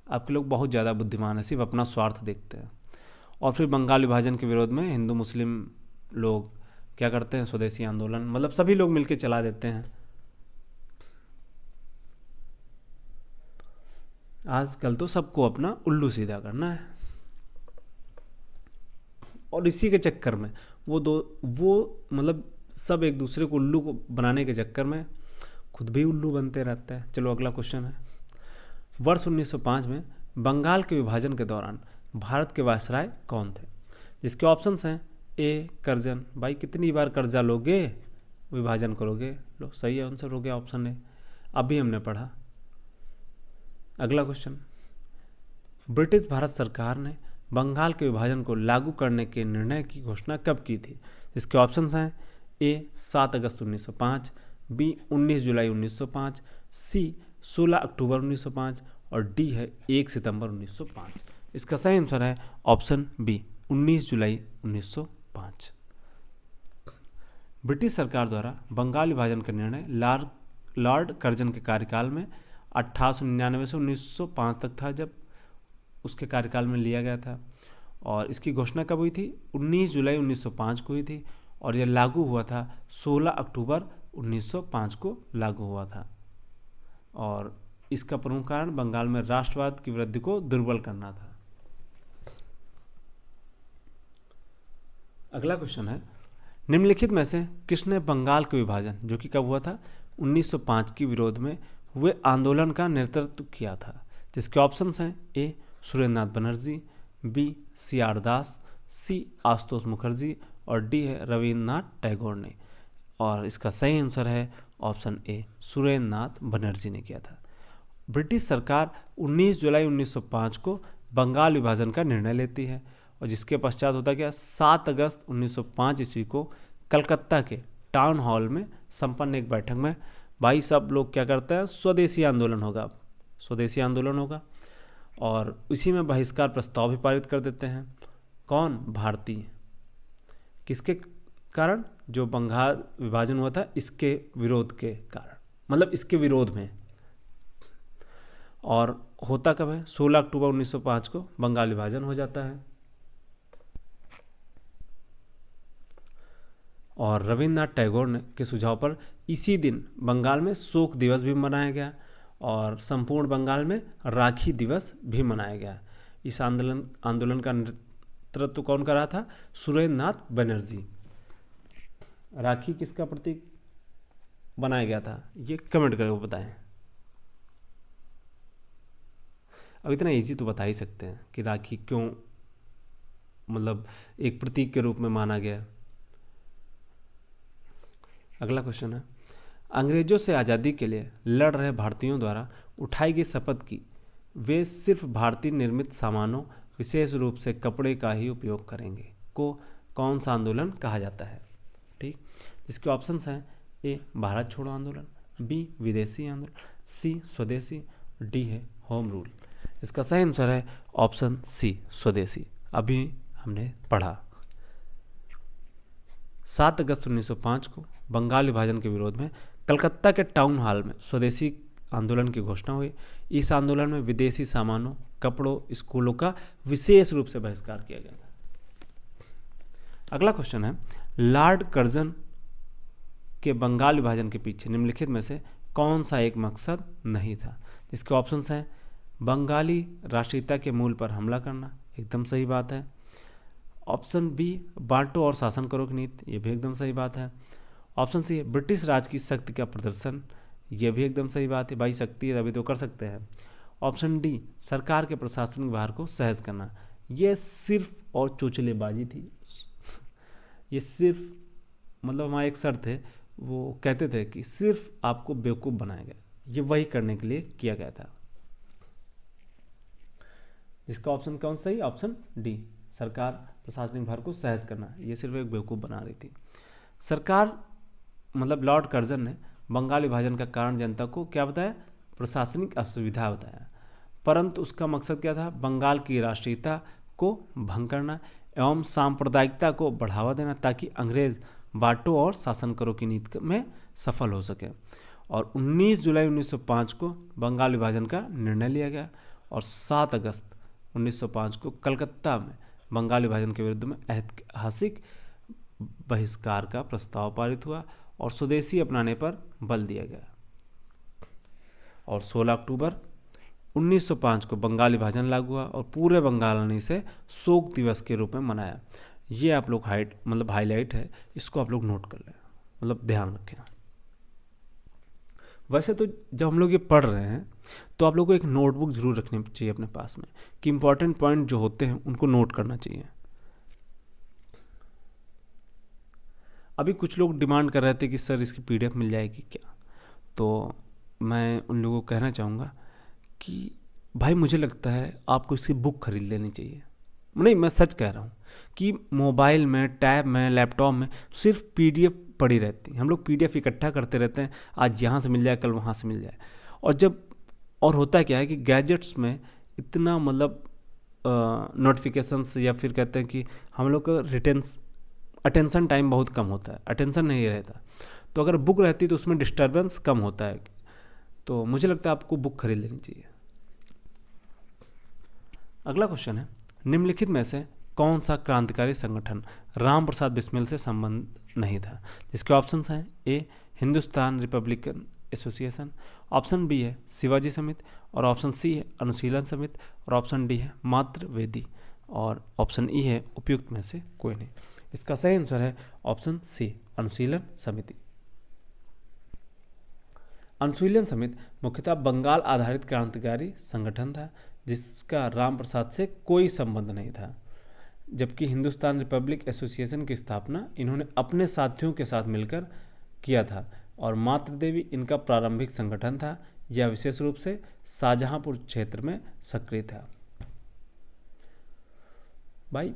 आपके लोग बहुत ज़्यादा बुद्धिमान है, सिर्फ अपना स्वार्थ देखते हैं। और फिर बंगाल विभाजन के विरोध में हिंदू मुस्लिम लोग क्या करते हैं, स्वदेशी आंदोलन, मतलब सभी लोग मिलकर चला देते हैं। आजकल तो सबको अपना उल्लू सीधा करना है, और इसी के चक्कर में वो मतलब सब एक दूसरे को उल्लू को बनाने के चक्कर में खुद भी उल्लू बनते रहते हैं। चलो अगला क्वेश्चन है, वर्ष 1905 में बंगाल के विभाजन के दौरान भारत के वायसराय कौन थे। जिसके ऑप्शंस हैं, ए कर्जन, भाई कितनी बार कर्जा लोगे विभाजन करोगे, लो सही आंसर हो गया ऑप्शन ए, अभी हमने पढ़ा। अगला क्वेश्चन, ब्रिटिश भारत सरकार ने बंगाल के विभाजन को लागू करने के निर्णय की घोषणा कब की थी। इसके ऑप्शंस हैं, ए 7 अगस्त 1905, बी 19 जुलाई 1905, सी 16 अक्टूबर 1905 और डी है 1 सितंबर 1905। इसका सही आंसर है ऑप्शन बी 19 जुलाई 1905। ब्रिटिश सरकार द्वारा बंगाल विभाजन का निर्णय लॉर्ड कर्जन के कार्यकाल में 1899 से 1905 तक था, जब उसके कार्यकाल में लिया गया था। और इसकी घोषणा कब हुई थी, 19 जुलाई 1905 को हुई थी, और यह लागू हुआ था 16 अक्टूबर 1905 को लागू हुआ था। और इसका प्रमुख कारण बंगाल में राष्ट्रवाद की वृद्धि को दुर्बल करना था। अगला क्वेश्चन है, निम्नलिखित में से किसने बंगाल के विभाजन, जो कि कब हुआ था 1905 के विरोध में हुए आंदोलन का नेतृत्व किया था। जिसके ऑप्शंस हैं, A Surendranath Banerjee, B C R Das, C Ashutosh Mukherjee और डी है रविन्द्रनाथ टैगोर ने। और इसका सही आंसर है ऑप्शन ए सुरेंद्रनाथ बनर्जी ने किया था। ब्रिटिश सरकार 19 जुलाई 1905 को बंगाल विभाजन का निर्णय लेती है, और जिसके पश्चात होता क्या, 7 अगस्त 1905 ईस्वी को कलकत्ता के टाउन हॉल में संपन्न एक बैठक में भाई सब लोग क्या करते हैं, स्वदेशी आंदोलन होगा, स्वदेशी आंदोलन होगा, और इसी में बहिष्कार प्रस्ताव भी पारित कर देते हैं। कौन, भारतीय। किसके कारण, जो बंगाल विभाजन हुआ था इसके विरोध के कारण, मतलब इसके विरोध में। और होता कब है, 16 अक्टूबर 1905 को बंगाल विभाजन हो जाता है। और रविन्द्रनाथ टैगोर ने के सुझाव पर इसी दिन बंगाल में शोक दिवस भी मनाया गया, और संपूर्ण बंगाल में राखी दिवस भी मनाया गया। इस आंदोलन का नेतृत्व कौन कर रहा था, सुरेंद्रनाथ बनर्जी। राखी किसका प्रतीक बनाया गया था, ये कमेंट करके बताएं। अब इतना इजी तो बता ही सकते हैं कि राखी क्यों मतलब एक प्रतीक के रूप में माना गया। अगला क्वेश्चन है, अंग्रेजों से आज़ादी के लिए लड़ रहे भारतीयों द्वारा उठाई गई शपथ की वे सिर्फ भारतीय निर्मित सामानों विशेष रूप से कपड़े का ही उपयोग करेंगे को कौन सा आंदोलन कहा जाता है? ठीक, इसके ऑप्शंस हैं ए भारत छोड़ो आंदोलन, बी विदेशी आंदोलन, सी स्वदेशी, डी है होम रूल। इसका सही आंसर है ऑप्शन सी स्वदेशी। अभी हमने पढ़ा 7 अगस्त 1905 को बंगाल विभाजन के विरोध में कलकत्ता के टाउन हॉल में स्वदेशी आंदोलन की घोषणा हुई। इस आंदोलन में विदेशी सामानों, कपड़ों, स्कूलों का विशेष रूप से बहिष्कार किया गया था। अगला क्वेश्चन है, लॉर्ड कर्जन के बंगाल विभाजन के पीछे निम्नलिखित में से कौन सा एक मकसद नहीं था? इसके ऑप्शंस हैं बंगाली राष्ट्रीयता के मूल पर हमला करना, एकदम सही बात है। ऑप्शन बी बांटो और शासन करो की नीति, ये भी एकदम सही बात है। ऑप्शन सी ब्रिटिश राज की शक्ति का प्रदर्शन, ये भी एकदम सही बात है, भाई शक्ति है तभी तो कर सकते हैं। ऑप्शन डी सरकार के प्रशासनिक भार को सहज करना, ये सिर्फ और चोचलेबाजी थी। ये सिर्फ मतलब हमारा एक सर थे, वो कहते थे कि सिर्फ आपको बेवकूफ़ बनाया गया, ये वही करने के लिए किया गया था। इसका ऑप्शन कौन सही? ऑप्शन डी सरकार प्रशासनिक भार को सहज करना, ये सिर्फ एक बेवकूफ़ बना रही थी सरकार। मतलब लॉर्ड कर्जन ने बंगाल विभाजन का कारण जनता को क्या बताया? प्रशासनिक असुविधा बताया, परंतु उसका मकसद क्या था? बंगाल की राष्ट्रीयता को भंग करना एवं सांप्रदायिकता को बढ़ावा देना ताकि अंग्रेज बांटो और शासन करो की नीति में सफल हो सके। और 19 जुलाई 1905 को बंगाल विभाजन का निर्णय लिया गया और 7 अगस्त 1905 को कलकत्ता में बंगाल विभाजन के विरुद्ध में ऐतिहासिक बहिष्कार का प्रस्ताव पारित हुआ और स्वदेशी अपनाने पर बल दिया गया। और 16 अक्टूबर 1905 को बंगाल विभाजन लागू हुआ और पूरे बंगाल ने इसे शोक दिवस के रूप में मनाया। ये आप लोग हाईलाइट है, इसको आप लोग नोट कर लें, मतलब ध्यान रखें। वैसे तो जब हम लोग ये पढ़ रहे हैं तो आप लोग को एक नोटबुक जरूर रखनी चाहिए अपने पास में कि इंपॉर्टेंट पॉइंट जो होते हैं उनको नोट करना चाहिए। अभी कुछ लोग डिमांड कर रहे थे कि सर इसकी पीडीएफ मिल जाएगी क्या, तो मैं उन लोगों को कहना चाहूँगा कि भाई मुझे लगता है आपको इसकी बुक खरीद लेनी चाहिए। नहीं, मैं सच कह रहा हूँ कि मोबाइल में, टैब में, लैपटॉप में सिर्फ पीडीएफ पड़ी रहती है। हम लोग पीडीएफ इकट्ठा करते रहते हैं, आज यहाँ से मिल जाए, कल वहाँ से मिल जाए। और होता क्या है कि गैजेट्स में इतना मतलब नोटिफिकेशंस या फिर कहते हैं कि हम लोग का अटेंशन टाइम बहुत कम होता है, अटेंशन नहीं रहता। तो अगर बुक रहती तो उसमें डिस्टर्बेंस कम होता है। तो मुझे लगता है आपको बुक खरीद लेनी चाहिए। अगला क्वेश्चन है, निम्नलिखित में से कौन सा क्रांतिकारी संगठन राम प्रसाद बिस्मिल से संबंध नहीं था? जिसके ऑप्शंस हैं A Hindustan Republican Association, option B है शिवाजी समिति, और ऑप्शन सी है अनुशीलन समिति, और ऑप्शन डी है मातृ वेदी, और ऑप्शन ई है उपयुक्त में से कोई नहीं। इसका सही आंसर है ऑप्शन सी अनुशीलन समिति। अनुशीलन समिति मुख्यतः बंगाल आधारित क्रांतिकारी संगठन था जिसका राम प्रसाद से कोई संबंध नहीं था, जबकि हिंदुस्तान रिपब्लिक एसोसिएशन की स्थापना इन्होंने अपने साथियों के साथ मिलकर किया था और मातृदेवी इनका प्रारंभिक संगठन था। यह विशेष रूप से शाहजहांपुर क्षेत्र में सक्रिय था। भाई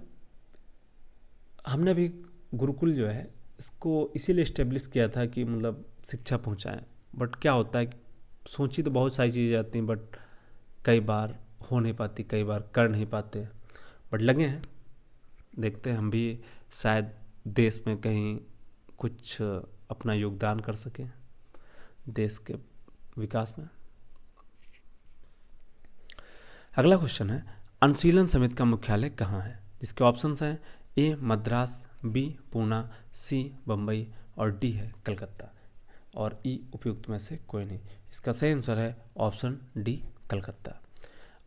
हमने भी गुरुकुल जो है इसको इसीलिए इस्टेब्लिश किया था कि मतलब शिक्षा पहुंचाएं, बट क्या होता है कि सोची तो बहुत सारी चीज़ें आती हैं, बट कई बार हो नहीं पाती, कई बार कर नहीं पाते, बट लगे हैं, देखते हैं हम भी शायद देश में कहीं कुछ अपना योगदान कर सकें देश के विकास में। अगला क्वेश्चन है, अनुशीलन समिति का मुख्यालय कहाँ है? जिसके ऑप्शंस हैं ए मद्रास, बी पूना, सी बम्बई, और डी है कलकत्ता, और ई उपयुक्त में से कोई नहीं। इसका सही आंसर है ऑप्शन डी कलकत्ता।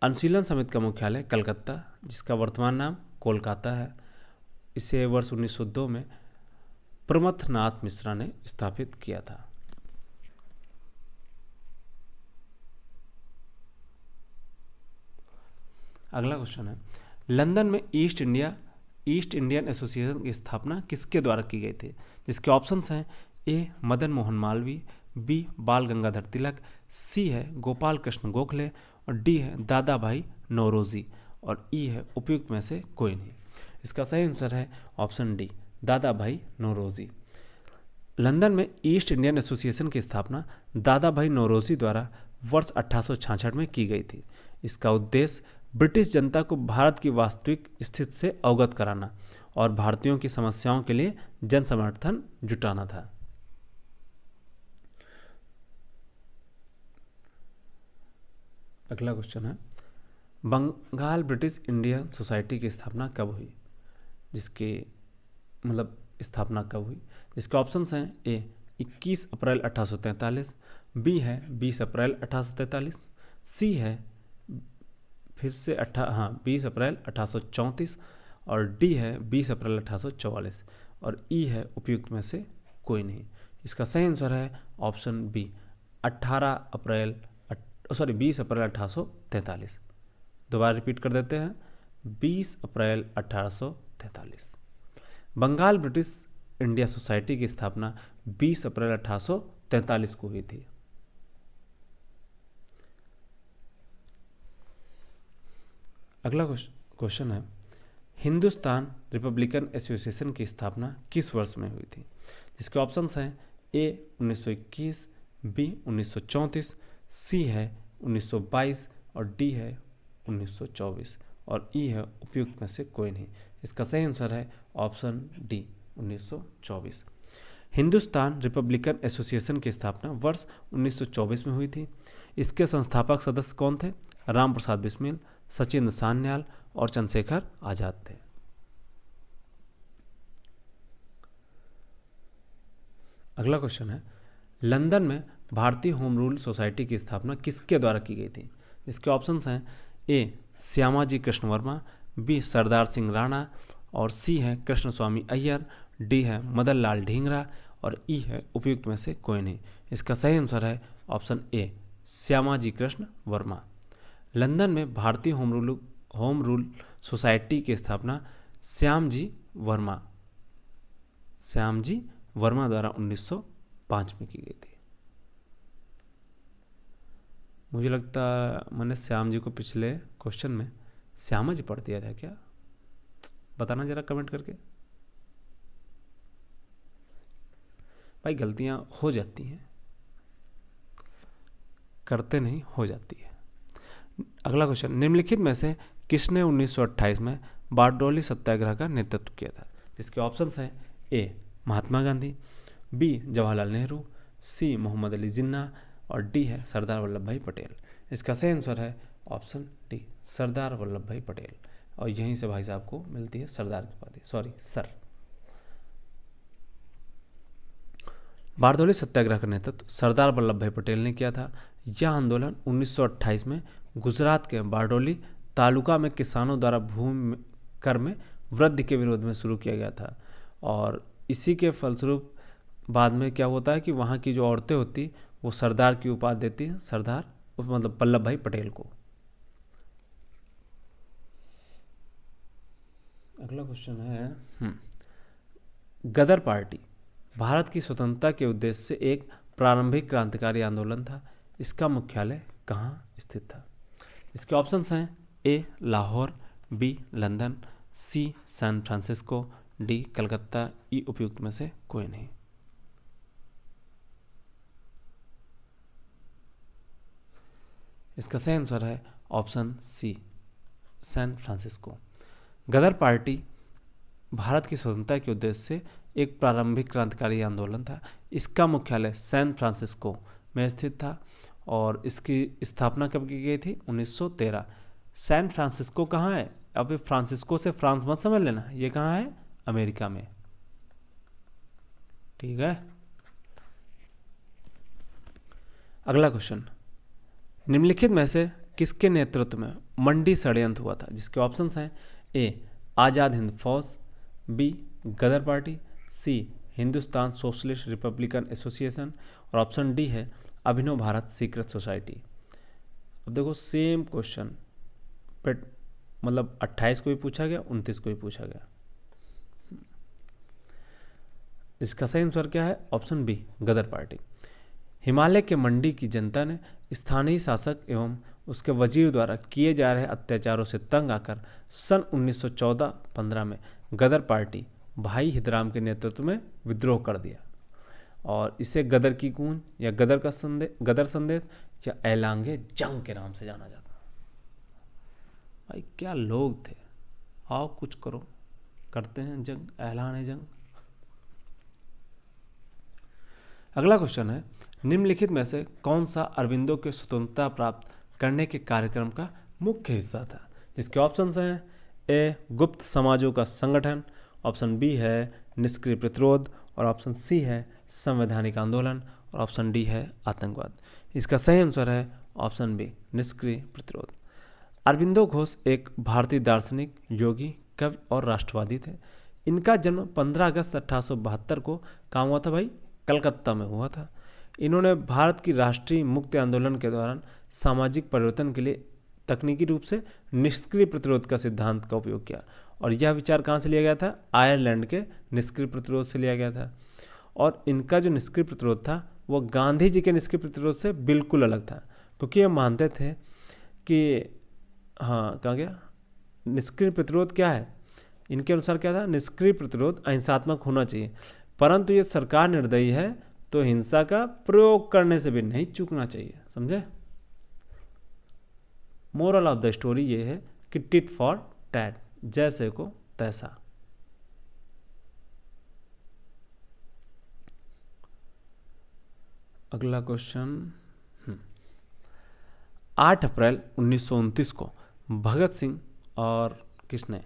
अनुशीलन समिति का मुख्यालय कलकत्ता, जिसका वर्तमान नाम कोलकाता है। इसे वर्ष 1902 में प्रमथनाथ मिश्रा ने स्थापित किया था। अगला क्वेश्चन है, लंदन में ईस्ट इंडियन एसोसिएशन की स्थापना किसके द्वारा की गई थी? जिसके ऑप्शंस हैं, ए मदन मोहन मालवीय, बी बाल गंगाधर तिलक, सी है गोपाल कृष्ण गोखले और डी है दादा भाई नौरोजी और ई है उपयुक्त में से कोई नहीं। इसका सही आंसर है ऑप्शन डी, दादा भाई नौरोजी। लंदन में ईस्ट इंडियन एसोसिएशन की स्थापना दादा भाई नौरोजी द्वारा वर्ष 1866 में की गई थी। इसका उद्देश्य ब्रिटिश जनता को भारत की वास्तविक स्थिति से अवगत कराना और भारतीयों की समस्याओं के लिए जन समर्थन जुटाना था। अगला क्वेश्चन है, बंगाल ब्रिटिश इंडियन सोसाइटी की स्थापना कब हुई? जिसकी मतलब स्थापना कब हुई? इसके ऑप्शंस हैं, ए 21 अप्रैल 1843, बी है 20 अप्रैल 1843, सी है फिर से 20 अप्रैल 1834 और डी है 20 अप्रैल 1844 और ई है उपयुक्त में से कोई नहीं। इसका सही आंसर है ऑप्शन बी, 20 अप्रैल 1843। दोबारा रिपीट कर देते हैं, 20 अप्रैल 1843। बंगाल ब्रिटिश इंडिया सोसाइटी की स्थापना 20 अप्रैल 1843 को हुई थी। अगला क्वेश्चन है, हिंदुस्तान रिपब्लिकन एसोसिएशन की स्थापना किस वर्ष में हुई थी? जिसके ऑप्शंस हैं, ए 1921, बी 1934, सी है 1922 और डी है 1924 और ई है उपयुक्त में से कोई नहीं। इसका सही आंसर है option D, 1924। Hindustan Republican association की स्थापना वर्ष 1924 में हुई थी। इसके संस्थापक सदस्य कौन थे? राम प्रसाद बिस्मिल, सचिंद्र सान्याल और चंद्रशेखर आजाद थे। अगला क्वेश्चन है, लंदन में भारतीय होम रूल सोसाइटी की स्थापना किसके द्वारा की गई थी? इसके ऑप्शंस हैं, ए श्यामाजी कृष्ण वर्मा, बी सरदार सिंह राणा और सी है कृष्ण स्वामी अय्यर, डी है मदन लाल ढींगरा और ई है उपयुक्त में से कोई नहीं। इसका सही आंसर है ऑप्शन ए, श्यामाजी कृष्ण वर्मा। लंदन में भारतीय होम रूल सोसाइटी की स्थापना श्यामजी वर्मा द्वारा 1905 में की गई थी। मुझे लगता मैंने श्याम जी को पिछले क्वेश्चन में श्यामा जी पढ़ दिया था क्या? बताना जरा कमेंट करके। भाई गलतियां हो जाती हैं, करते नहीं, हो जाती है। अगला क्वेश्चन, निम्नलिखित में से किसने 1928 में बारडोली सत्याग्रह का नेतृत्व किया था? इसके ऑप्शंस हैं, ए महात्मा गांधी, बी जवाहरलाल नेहरू, सी मोहम्मद अली जिन्ना और डी है सरदार वल्लभ भाई पटेल। इसका सही आंसर है ऑप्शन डी, सरदार वल्लभ भाई पटेल। और यहीं से भाई साहब को मिलती है सरदार की उपाधि, सॉरी सर। बारडोली सत्याग्रह का नेतृत्व सरदार वल्लभ भाई पटेल ने किया था। यह आंदोलन 1928 में गुजरात के बारडोली तालुका में किसानों द्वारा भूमि कर में वृद्धि के विरोध में शुरू किया गया था और इसी के फलस्वरूप बाद में क्या होता है कि वहाँ की जो औरतें होती वो सरदार की उपाधि देती हैं, सरदार मतलब वल्लभ भाई पटेल को। अगला क्वेश्चन है, गदर पार्टी भारत की स्वतंत्रता के उद्देश्य से एक प्रारंभिक क्रांतिकारी आंदोलन था। इसका मुख्यालय कहाँ स्थित था? इसके ऑप्शंस हैं, ए लाहौर, बी लंदन, सी सैन फ्रांसिस्को, डी कलकत्ता, ई उपयुक्त में से कोई नहीं। इसका सही आंसर है ऑप्शन सी, सैन फ्रांसिस्को। गदर पार्टी भारत की स्वतंत्रता के उद्देश्य से एक प्रारंभिक क्रांतिकारी आंदोलन था। इसका मुख्यालय सैन फ्रांसिस्को में स्थित था और इसकी स्थापना कब की गई थी? 1913। सैन फ्रांसिस्को कहाँ है? अब फ्रांसिस्को से फ्रांस मत समझ लेना, ये कहाँ है? अमेरिका में, ठीक है। अगला क्वेश्चन, निम्नलिखित में से किसके नेतृत्व में मंडी षड्यंत्र हुआ था? जिसके ऑप्शंस हैं, ए आज़ाद हिंद फौज, बी गदर पार्टी, सी हिंदुस्तान सोशलिस्ट रिपब्लिकन एसोसिएशन और ऑप्शन डी है अभिनव भारत सीक्रेट सोसाइटी। अब देखो सेम क्वेश्चन मतलब 28 को भी पूछा गया, 29 को भी पूछा गया। इसका सही आंसर क्या है? ऑप्शन बी, गदर पार्टी। हिमालय के मंडी की जनता ने स्थानीय शासक एवं उसके वजीर द्वारा किए जा रहे अत्याचारों से तंग आकर सन 1914-15 में गदर पार्टी भाई हिदराम के नेतृत्व में विद्रोह कर दिया और इसे गदर की गूंज या गदर संदेश या ऐलांगे जंग के नाम से जाना जाता। भाई क्या लोग थे, आओ कुछ करो, करते हैं जंग, ऐलान जंग। अगला क्वेश्चन है, निम्नलिखित में से कौन सा अरविंदो के स्वतंत्रता प्राप्त करने के कार्यक्रम का मुख्य हिस्सा था? जिसके ऑप्शंस हैं, ए गुप्त समाजों का संगठन, ऑप्शन बी है निष्क्रिय प्रतिरोध और ऑप्शन सी है संवैधानिक आंदोलन और ऑप्शन डी है आतंकवाद। इसका सही आंसर है ऑप्शन बी, निष्क्रिय प्रतिरोध। अरविंदो घोष एक भारतीय दार्शनिक, योगी, कवि और राष्ट्रवादी थे। इनका जन्म 15 अगस्त 1872 को कहाँ हुआ था भाई? कलकत्ता में हुआ था। इन्होंने भारत की राष्ट्रीय मुक्ति आंदोलन के दौरान सामाजिक परिवर्तन के लिए तकनीकी रूप से निष्क्रिय प्रतिरोध का सिद्धांत का उपयोग किया और यह विचार कहाँ से लिया गया था? आयरलैंड के निष्क्रिय प्रतिरोध से लिया गया था। और इनका जो निष्क्रिय प्रतिरोध था वो गांधी जी के निष्क्रिय प्रतिरोध से बिल्कुल अलग था, क्योंकि ये मानते थे कि हाँ, कहा गया निष्क्रिय प्रतिरोध क्या है? इनके अनुसार क्या था? निष्क्रिय प्रतिरोध अहिंसात्मक होना चाहिए, परंतु ये सरकार निर्दयी है तो हिंसा का प्रयोग करने से भी नहीं चूकना चाहिए। समझे? मोरल ऑफ द स्टोरी ये है कि टिट फॉर टैट, जैसे को तैसा। अगला क्वेश्चन, 8 अप्रैल 1929 को भगत सिंह और किसने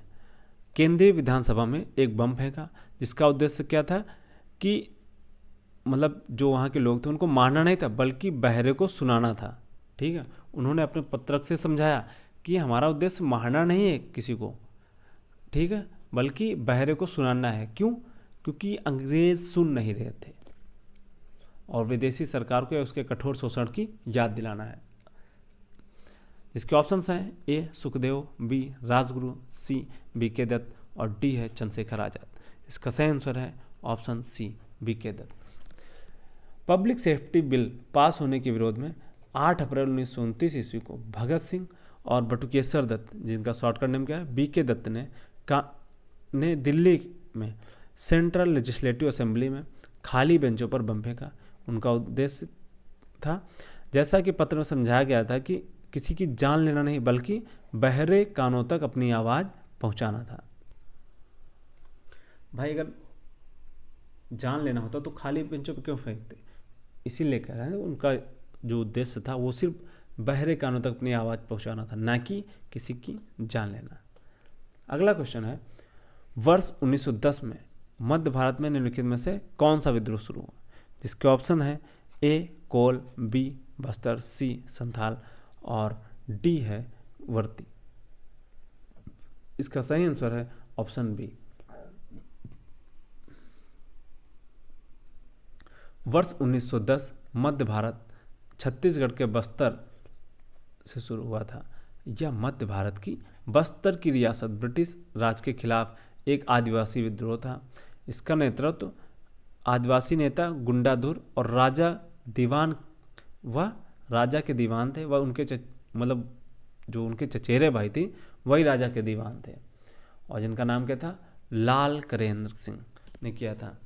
केंद्रीय विधानसभा में एक बम फेंका, जिसका उद्देश्य क्या था कि मतलब जो वहाँ के लोग थे उनको मारना नहीं था, बल्कि बहरे को सुनाना था। ठीक है, उन्होंने अपने पत्रक से समझाया कि हमारा उद्देश्य मारना नहीं है किसी को, ठीक है, बल्कि बहरे को सुनाना है। क्यों? क्योंकि अंग्रेज सुन नहीं रहे थे और विदेशी सरकार को उसके कठोर शोषण की याद दिलाना है। इसके ऑप्शंस हैं, A Sukhdev, B Rajguru, C B K Dutt और डी है चंद्रशेखर आजाद। इसका सही आंसर है option C, B K Dutt. Public safety bill pass होने के विरोध में 8 अप्रैल 1929 ईस्वी को भगत सिंह और बटुकेश्वर दत्त, जिनका शॉर्टकट नेम क्या है, बीके दत्त ने दिल्ली में सेंट्रल लेजिस्लेटिव असेंबली में खाली बेंचों पर बम फेंका। उनका उद्देश्य था, जैसा कि पत्र में समझाया गया था, कि किसी की जान लेना नहीं बल्कि बहरे कानों तक अपनी आवाज़ पहुंचाना था। भाई अगर जान लेना होता तो खाली बेंचों पर क्यों फेंकते? इसीलिए कह रहे हैं उनका जो उद्देश्य था वो सिर्फ बहरे कानों तक अपनी आवाज़ पहुंचाना था, ना कि किसी की जान लेना। अगला क्वेश्चन है, वर्ष 1910 में मध्य भारत में निम्नलिखित में से कौन सा विद्रोह शुरू हुआ? जिसके ऑप्शन है, ए कोल, बी बस्तर, सी संथाल और डी है वर्ती। इसका सही आंसर है ऑप्शन बी। वर्ष 1910 मध्य भारत छत्तीसगढ़ के बस्तर से शुरू हुआ था। यह मध्य भारत की बस्तर की रियासत ब्रिटिश राज के खिलाफ एक आदिवासी विद्रोह था। इसका नेतृत्व आदिवासी नेता गुंडाधुर और राजा के दीवान थे, वह उनके मतलब जो उनके चचेरे भाई थे वही राजा के दीवान थे, और जिनका नाम क्या था, लाल करेंद्र सिंह ने किया था।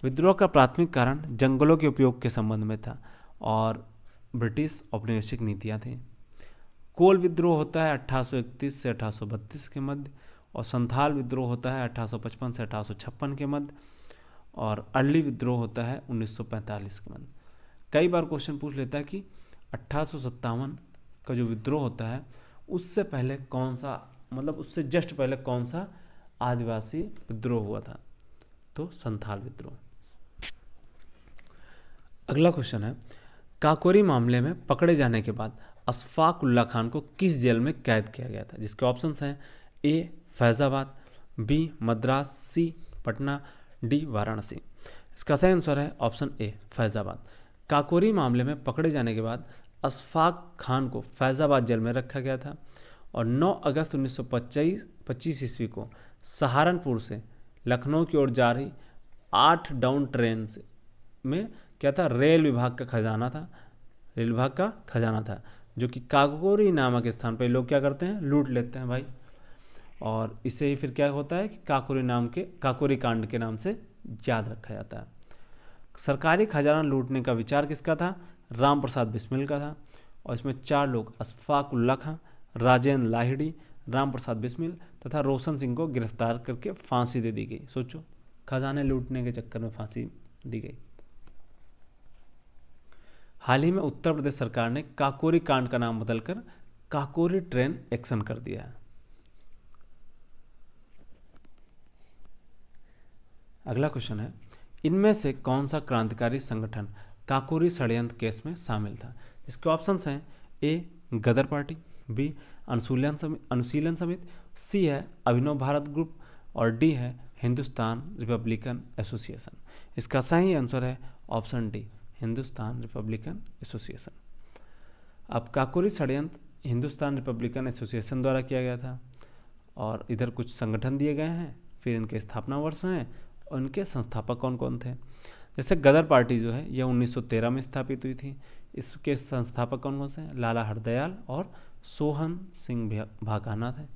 विद्रोह का प्राथमिक कारण जंगलों के उपयोग के संबंध में था और ब्रिटिश औपनिवेशिक नीतियाँ थीं। कोल विद्रोह होता है 1831 से 1832 के मध्य, और संथाल विद्रोह होता है 1855 से 1856 के मध्य, और अर्ली विद्रोह होता है 1945 के मध्य। कई बार क्वेश्चन पूछ लेता है कि 1857 का जो विद्रोह होता है उससे पहले कौन सा, मतलब उससे जस्ट पहले कौन सा आदिवासी विद्रोह हुआ था? तो संथाल विद्रोह। अगला क्वेश्चन है, काकोरी मामले में पकड़े जाने के बाद अशफाक उल्ला खान को किस जेल में कैद किया गया था? जिसके ऑप्शंस हैं, ए फैज़ाबाद, बी मद्रास, सी पटना, डी वाराणसी। इसका सही आंसर है ऑप्शन ए फैज़ाबाद। काकोरी मामले में पकड़े जाने के बाद अशफाक खान को फैज़ाबाद जेल में रखा गया था और 9 अगस्त 1925 ईस्वी को सहारनपुर से लखनऊ की ओर जा रही 8 डाउन ट्रेन में क्या था, रेल विभाग का खजाना था, जो कि काकोरी नामक स्थान पर लोग क्या करते हैं, लूट लेते हैं भाई। और इसे ही फिर क्या होता है कि काकोरी कांड के नाम से याद रखा जाता है। सरकारी खजाना लूटने का विचार किसका था, राम प्रसाद बिस्मिल का था। और इसमें 4 लोग अशफाक उल्ला खां, राजेंद्र लाहिड़ी, राम प्रसाद बिस्मिल तथा रोशन सिंह को गिरफ्तार करके फांसी दे दी गई। सोचो, खजाने लूटने के चक्कर में फांसी दी गई। हाल ही में उत्तर प्रदेश सरकार ने काकोरी कांड का नाम बदलकर काकोरी ट्रेन एक्शन कर दिया है। अगला क्वेश्चन है, इनमें से कौन सा क्रांतिकारी संगठन काकोरी षड्यंत्र केस में शामिल था? इसके ऑप्शंस हैं, ए गदर पार्टी, बी अनुशीलन समिति, सी है अभिनव भारत ग्रुप और डी है हिंदुस्तान रिपब्लिकन एसोसिएशन। इसका सही आंसर है option D, Hindustan Republican association. अब काकोरी षड्यंत्र हिंदुस्तान रिपब्लिकन एसोसिएशन द्वारा किया गया था। और इधर कुछ संगठन दिए गए हैं, फिर इनके स्थापना वर्ष हैं और इनके संस्थापक कौन कौन थे। जैसे गदर पार्टी जो है यह 1913 में स्थापित हुई थी। इसके संस्थापक कौन कौन से हैं, लाला हरदयाल और सोहन सिंह भाकाना थे।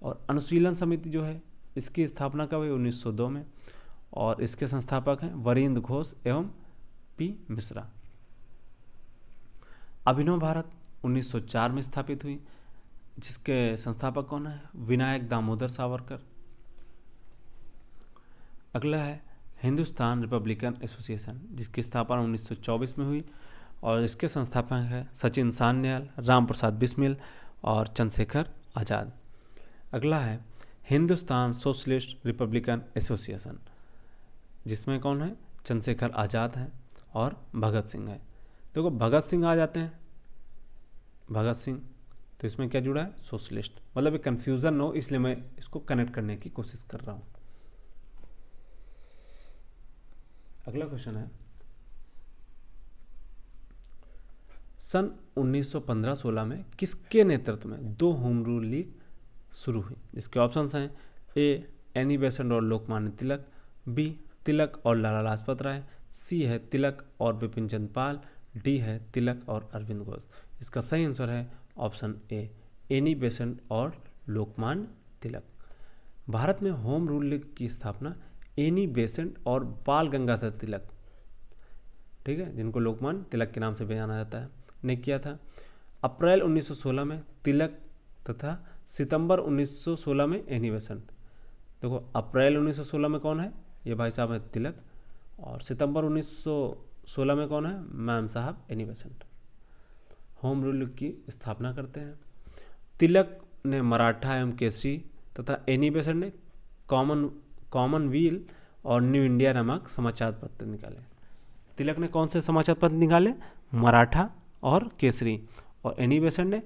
और अनुशीलन समिति जो है इसकी स्थापना कब हुई, 1902 में। और इसके संस्थापक हैं वरिंद्र घोष एवं पी मिश्रा। अभिनव भारत 1904 में स्थापित हुई, जिसके संस्थापक कौन है, विनायक दामोदर सावरकर। अगला है हिंदुस्तान रिपब्लिकन एसोसिएशन, जिसकी स्थापना 1924 में हुई और इसके संस्थापक हैं सचिन सान्याल, राम प्रसाद बिस्मिल और चंद्रशेखर आज़ाद। अगला है हिंदुस्तान सोशलिस्ट रिपब्लिकन एसोसिएशन, जिसमें कौन है, चंद्रशेखर आज़ाद हैं और भगत सिंह है। देखो भगत सिंह आ जाते हैं, भगत सिंह, तो इसमें क्या जुड़ा है, सोशलिस्ट। मतलब एक कन्फ्यूज़न हो, इसलिए मैं इसको कनेक्ट करने की कोशिश कर रहा हूँ। अगला क्वेश्चन है, सन 1915-16 में किसके नेतृत्व में 2 होम रूल लीग शुरू हुई? जिसके ऑप्शंस हैं, ए एनी बेसेंट और लोकमान्य तिलक, बी तिलक और लाला लाजपत राय, सी है तिलक और बिपिन चंद्र पाल, डी है तिलक और अरविंद घोष। इसका सही आंसर है ऑप्शन ए, एनी बेसेंट और लोकमान्य तिलक। भारत में होम रूल लीग की स्थापना एनी बेसेंट और बाल गंगाधर तिलक, ठीक है, जिनको लोकमान्य तिलक के नाम से भी जाना जाता है, ने किया था। अप्रैल 1916 में तिलक तथा सितंबर 1916 में एनी बेसेंट। देखो अप्रैल 1916 में कौन है, ये भाई साहब है तिलक, और सितंबर 1916 में कौन है, मैम साहब एनी बेसेंट। होम रूल की स्थापना करते हैं। तिलक ने मराठा एवं केसरी तथा एनी बेसेंट ने कॉमनवील और न्यू इंडिया नामक समाचार पत्र निकाले। तिलक ने कौन से समाचार पत्र निकाले, मराठा और केसरी, और एनी बेसेंट ने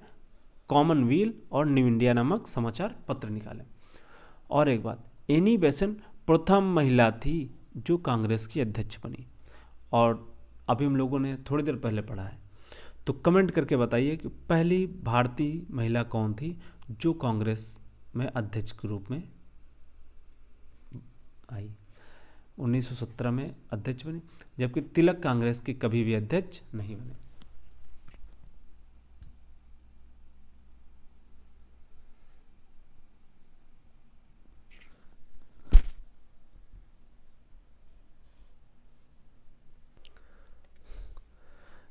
कॉमनवील और न्यू इंडिया नामक समाचार पत्र निकाले। और एक बात, एनी बेसेंट प्रथम महिला थी जो कांग्रेस की अध्यक्ष बनी, और अभी हम लोगों ने थोड़ी देर पहले पढ़ा है। तो कमेंट करके बताइए कि पहली भारतीय महिला कौन थी जो कांग्रेस में अध्यक्ष के रूप में आई। 1917 में अध्यक्ष बनी, जबकि तिलक कांग्रेस के कभी भी अध्यक्ष नहीं बने।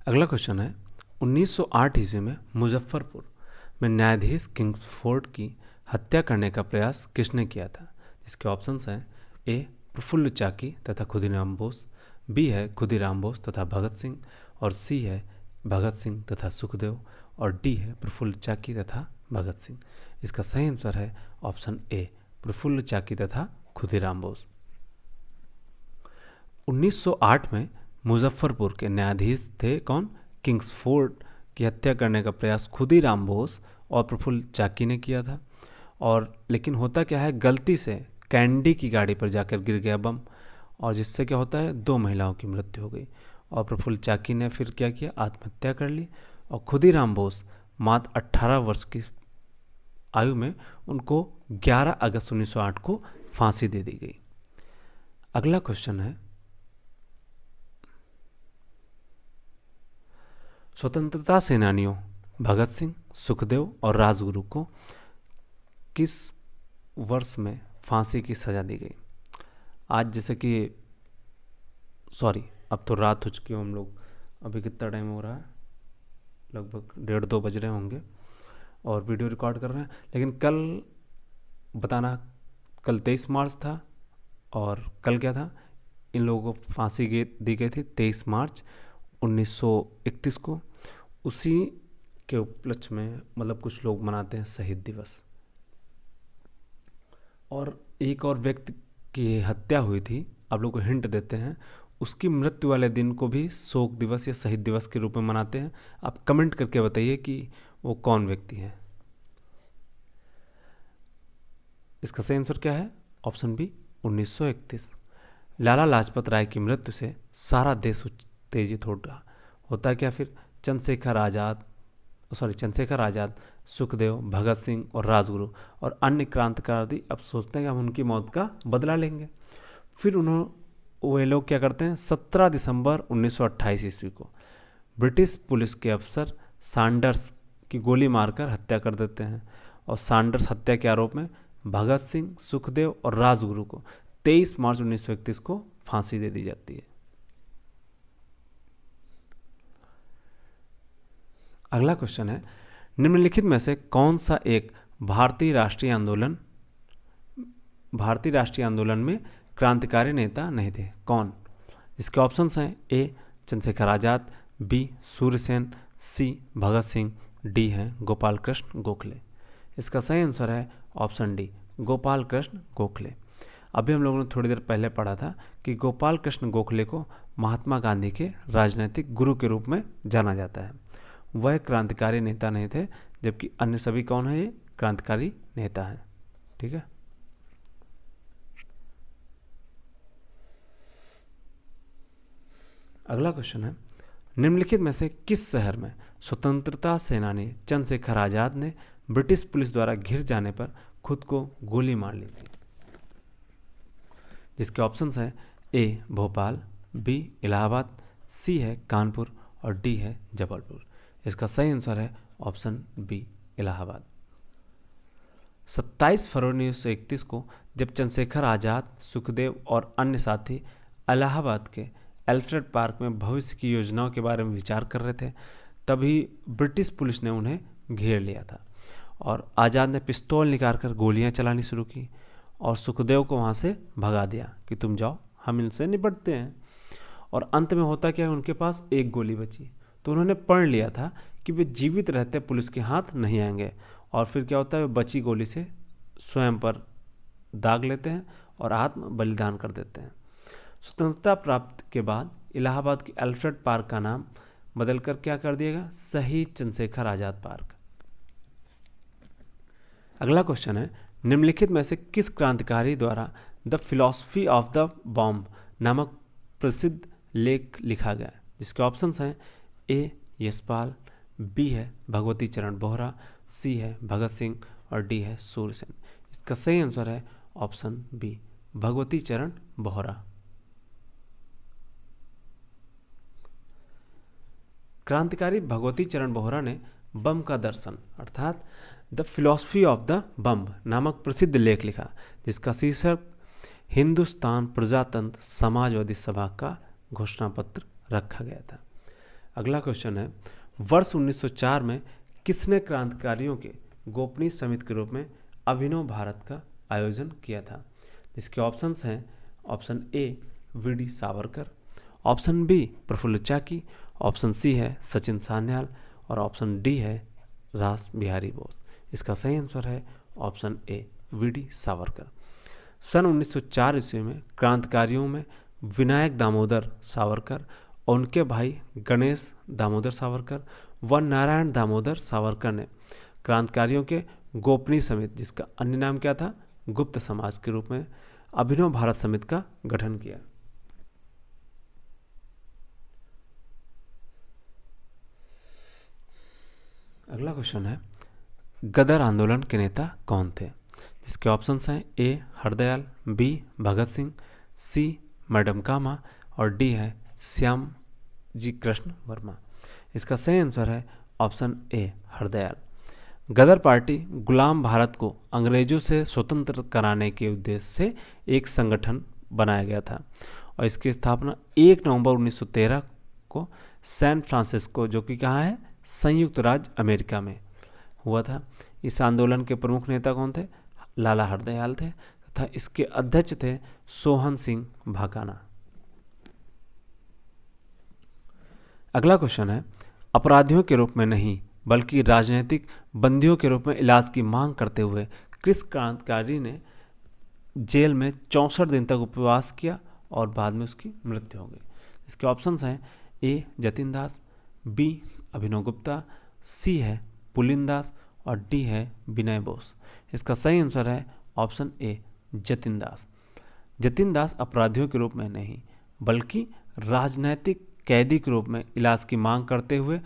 अगला क्वेश्चन है, 1908 ईस्वी में मुजफ्फरपुर में न्यायाधीश किंग्सफोर्ड की हत्या करने का प्रयास किसने किया था? इसके ऑप्शंस हैं, ए प्रफुल्ल चाकी तथा खुदीराम बोस, बी है खुदीराम बोस तथा भगत सिंह, और सी है भगत सिंह तथा सुखदेव, और डी है प्रफुल्ल चाकी तथा भगत सिंह। इसका सही आंसर है ऑप्शन ए, प्रफुल्ल चाकी तथा खुदीराम बोस। 1908 में मुजफ्फरपुर के न्यायाधीश थे कौन, किंग्सफोर्ड की हत्या करने का प्रयास खुदीराम बोस और प्रफुल्ल चाकी ने किया था। और लेकिन होता क्या है, गलती से कैंडी की गाड़ी पर जाकर गिर गया बम, और जिससे क्या होता है, 2 महिलाओं की मृत्यु हो गई। और प्रफुल्ल चाकी ने फिर क्या किया, आत्महत्या कर ली। और खुदीराम बोस मात्र 18 वर्ष की आयु में उनको 11 अगस्त 1908 को फांसी दे दी गई। अगला क्वेश्चन है, स्वतंत्रता सेनानियों भगत सिंह, सुखदेव और राजगुरु को किस वर्ष में फांसी की सजा दी गई? आज जैसे कि अब तो रात हो चुकी है, हम लोग अभी कितना टाइम हो रहा है, लगभग 1:30-2 बज रहे होंगे और वीडियो रिकॉर्ड कर रहे हैं। लेकिन कल बताना, कल 23 मार्च था और कल क्या था, इन लोगों को फांसी दी गई थी 23 मार्च 1931 को। उसी के उपलक्ष्य में मतलब कुछ लोग मनाते हैं शहीद दिवस। और एक और व्यक्ति की हत्या हुई थी, आप लोग को हिंट देते हैं, उसकी मृत्यु वाले दिन को भी शोक दिवस या शहीद दिवस के रूप में मनाते हैं। आप कमेंट करके बताइए कि वो कौन व्यक्ति है। इसका सही आंसर क्या है? Option B 1931। लाला लाजपत राय की मृत्यु से सारा देश उत्तेजित हो रहा होता क्या फिर? चंद्रशेखर आज़ाद, सुखदेव, भगत सिंह और राजगुरु और अन्य क्रांतिकारी अब सोचते हैं कि हम उनकी मौत का बदला लेंगे। फिर वे लोग क्या करते हैं, 17 दिसंबर 1928 ईस्वी को ब्रिटिश पुलिस के अफसर सैंडर्स की गोली मारकर हत्या कर देते हैं। और सैंडर्स हत्या के आरोप में भगत सिंह, सुखदेव और राजगुरु को 23 मार्च 1931 को फांसी दे दी जाती है। अगला क्वेश्चन है, निम्नलिखित में से कौन सा एक भारतीय राष्ट्रीय आंदोलन में क्रांतिकारी नेता नहीं थे? कौन? इसके ऑप्शंस हैं, ए चंद्रशेखर आज़ाद, बी सूर्यसेन, सी भगत सिंह, डी है गोपाल कृष्ण गोखले। इसका सही आंसर है ऑप्शन डी, गोपाल कृष्ण गोखले। अभी हम लोगों ने थोड़ी देर पहले पढ़ा था कि गोपाल कृष्ण गोखले को महात्मा गांधी के राजनीतिक गुरु के रूप में जाना जाता है। वह क्रांतिकारी नेता नहीं थे, जबकि अन्य सभी कौन है? ये क्रांतिकारी नेता हैं। ठीक है। अगला क्वेश्चन है, निम्नलिखित में से किस शहर में स्वतंत्रता सेनानी चंद्रशेखर आज़ाद ने ब्रिटिश पुलिस द्वारा घिर जाने पर खुद को गोली मार ली थी? जिसके ऑप्शंस हैं, ए भोपाल, बी इलाहाबाद, सी है कानपुर और डी है जबलपुर। इसका सही आंसर है ऑप्शन बी इलाहाबाद। 27 फरवरी 1931 को जब चंद्रशेखर आज़ाद, सुखदेव और अन्य साथी इलाहाबाद के एल्फ्रेड पार्क में भविष्य की योजनाओं के बारे में विचार कर रहे थे, तभी ब्रिटिश पुलिस ने उन्हें घेर लिया था और आज़ाद ने पिस्तौल निकाल कर गोलियां चलानी शुरू की और सुखदेव को वहाँ से भगा दिया कि तुम जाओ, हम इनसे निपटते हैं। और अंत में होता क्या है, उनके पास एक गोली बची, तो उन्होंने पढ़ लिया था कि वे जीवित रहते पुलिस के हाथ नहीं आएंगे। और फिर क्या होता है, वे बची गोली से स्वयं पर दाग लेते हैं और आत्म बलिदान कर देते हैं। स्वतंत्रता प्राप्ति के बाद इलाहाबाद के एल्फ्रेड पार्क का नाम बदलकर क्या कर दिया गया? शहीद चंद्रशेखर आज़ाद पार्क। अगला क्वेश्चन है, निम्नलिखित में से किस क्रांतिकारी द्वारा the philosophy of the bomb नामक प्रसिद्ध लेख लिखा गया? जिसके ऑप्शंस हैं, ए यशपाल, बी है भगवती चरण बोहरा, सी है भगत सिंह और डी है सूर्यसेन। इसका सही आंसर है ऑप्शन बी, भगवती चरण बोहरा। क्रांतिकारी भगवती चरण बोहरा ने बम का दर्शन अर्थात द फिलॉसफी ऑफ द बम्ब नामक प्रसिद्ध लेख लिखा, जिसका शीर्षक हिंदुस्तान प्रजातंत्र समाजवादी सभा का घोषणा पत्र रखा गया था। अगला क्वेश्चन है, वर्ष 1904 में किसने क्रांतिकारियों के गोपनीय समिति के रूप में अभिनव भारत का आयोजन किया था? इसके ऑप्शंस हैं, option A V D. Savarkar, option B Prafulla Chaki, option C है सचिन सान्याल और ऑप्शन डी है रास बिहारी बोस। इसका सही आंसर है ऑप्शन ए वी.डी. सावरकर। सन 1904 ईस्वी में क्रांतिकारियों में विनायक दामोदर सावरकर और उनके भाई गणेश दामोदर सावरकर व नारायण दामोदर सावरकर ने क्रांतिकारियों के गोपनीय समिति, जिसका अन्य नाम क्या था, गुप्त समाज के रूप में अभिनव भारत समिति का गठन किया। अगला क्वेश्चन है, गदर आंदोलन के नेता कौन थे? इसके ऑप्शंस हैं ए हरदयाल, बी भगत सिंह, सी मैडम कामा और डी है श्याम जी कृष्ण वर्मा। इसका सही आंसर है option A Hardayal. Ghadar Party गुलाम भारत को अंग्रेजों से स्वतंत्र कराने के उद्देश्य से एक संगठन बनाया गया था और इसकी स्थापना 1 नवंबर 1913 को सैन फ्रांसिस्को, जो कि कहाँ है, संयुक्त राज्य अमेरिका में हुआ था। इस आंदोलन के प्रमुख नेता कौन थे? लाला हरदयाल थे तथा इसके अध्यक्ष थे सोहन सिंह भाकाना। अगला क्वेश्चन है, अपराधियों के रूप में नहीं बल्कि राजनीतिक बंदियों के रूप में इलाज की मांग करते हुए किस क्रांतिकारी ने जेल में 64 दिन तक उपवास किया और बाद में उसकी मृत्यु हो गई? इसके ऑप्शंस हैं ए जतिन दास, बी अभिनव गुप्ता, सी है पुलिन दास और डी है विनय बोस। इसका सही आंसर है ऑप्शन ए जतिन दास। जतिन दास अपराधियों के रूप में नहीं बल्कि राजनैतिक कैदी के रूप में इलाज की मांग करते हुए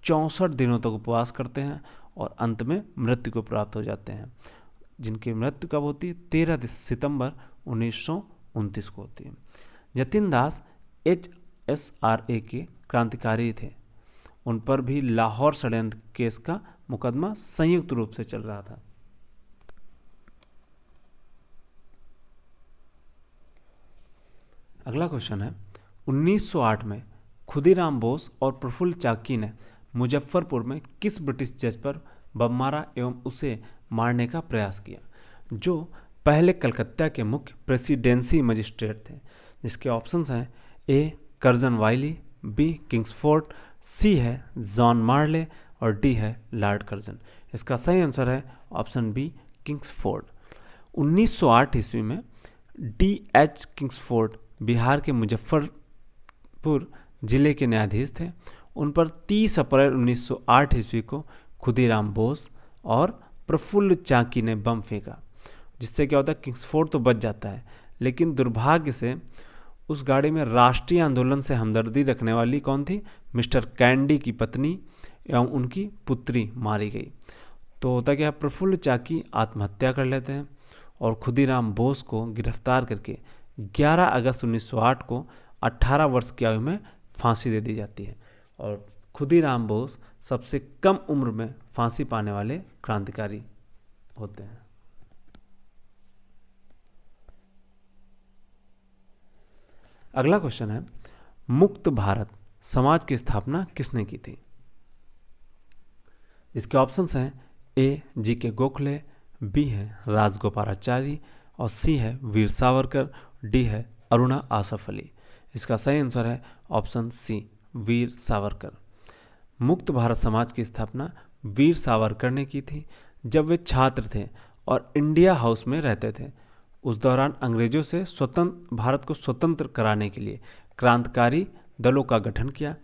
64 दिनों तक उपवास करते हैं और अंत में मृत्यु को प्राप्त हो जाते हैं, जिनकी मृत्यु कब होती है? 13 सितंबर 1929 को होती है। जतिन दास HSRA के क्रांतिकारी थे। उन पर भी लाहौर षड्यंत्र केस का मुकदमा संयुक्त रूप से चल रहा था। अगला क्वेश्चन है, 1908 में खुदीराम बोस और प्रफुल्ल चाकी ने मुजफ्फरपुर में किस ब्रिटिश जज पर बम मारा एवं उसे मारने का प्रयास किया, जो पहले कलकत्ता के मुख्य प्रेसिडेंसी मजिस्ट्रेट थे? जिसके ऑप्शंस हैं ए कर्जन वाइली, बी किंग्सफोर्ड, सी है जॉन मार्ले और डी है लॉर्ड कर्जन। इसका सही आंसर है ऑप्शन बी किंग्सफोर्ड। 1908 ईस्वी में D.H. किंग्सफोर्ड बिहार के मुजफ्फरपुर जिले के न्यायाधीश थे। उन पर 30 अप्रैल 1908 ईस्वी को खुदीराम बोस और प्रफुल्ल चाकी ने बम फेंका, जिससे क्या होता है, किंग्सफोर्ड तो बच जाता है, लेकिन दुर्भाग्य से उस गाड़ी में राष्ट्रीय आंदोलन से हमदर्दी रखने वाली कौन थी? मिस्टर कैंडी की पत्नी एवं उनकी पुत्री मारी गई। तो होता क्या, प्रफुल्ल चाकी आत्महत्या कर लेते हैं और खुदीराम बोस को गिरफ्तार करके 11 अगस्त 1908 को 18 वर्ष की आयु में फांसी दे दी जाती है और खुदीराम बोस सबसे कम उम्र में फांसी पाने वाले क्रांतिकारी होते हैं। अगला क्वेश्चन है, मुक्त भारत समाज की स्थापना किसने की थी? इसके ऑप्शंस हैं ए जी.के. गोखले, बी है राजगोपालाचारी और सी है वीर सावरकर, डी है अरुणा आसफ अली। इसका सही आंसर है ऑप्शन सी वीर सावरकर। मुक्त भारत समाज की स्थापना वीर सावरकर ने की थी जब वे छात्र थे और इंडिया हाउस में रहते थे। उस दौरान अंग्रेजों से भारत को स्वतंत्र कराने के लिए क्रांतिकारी दलों का गठन किया।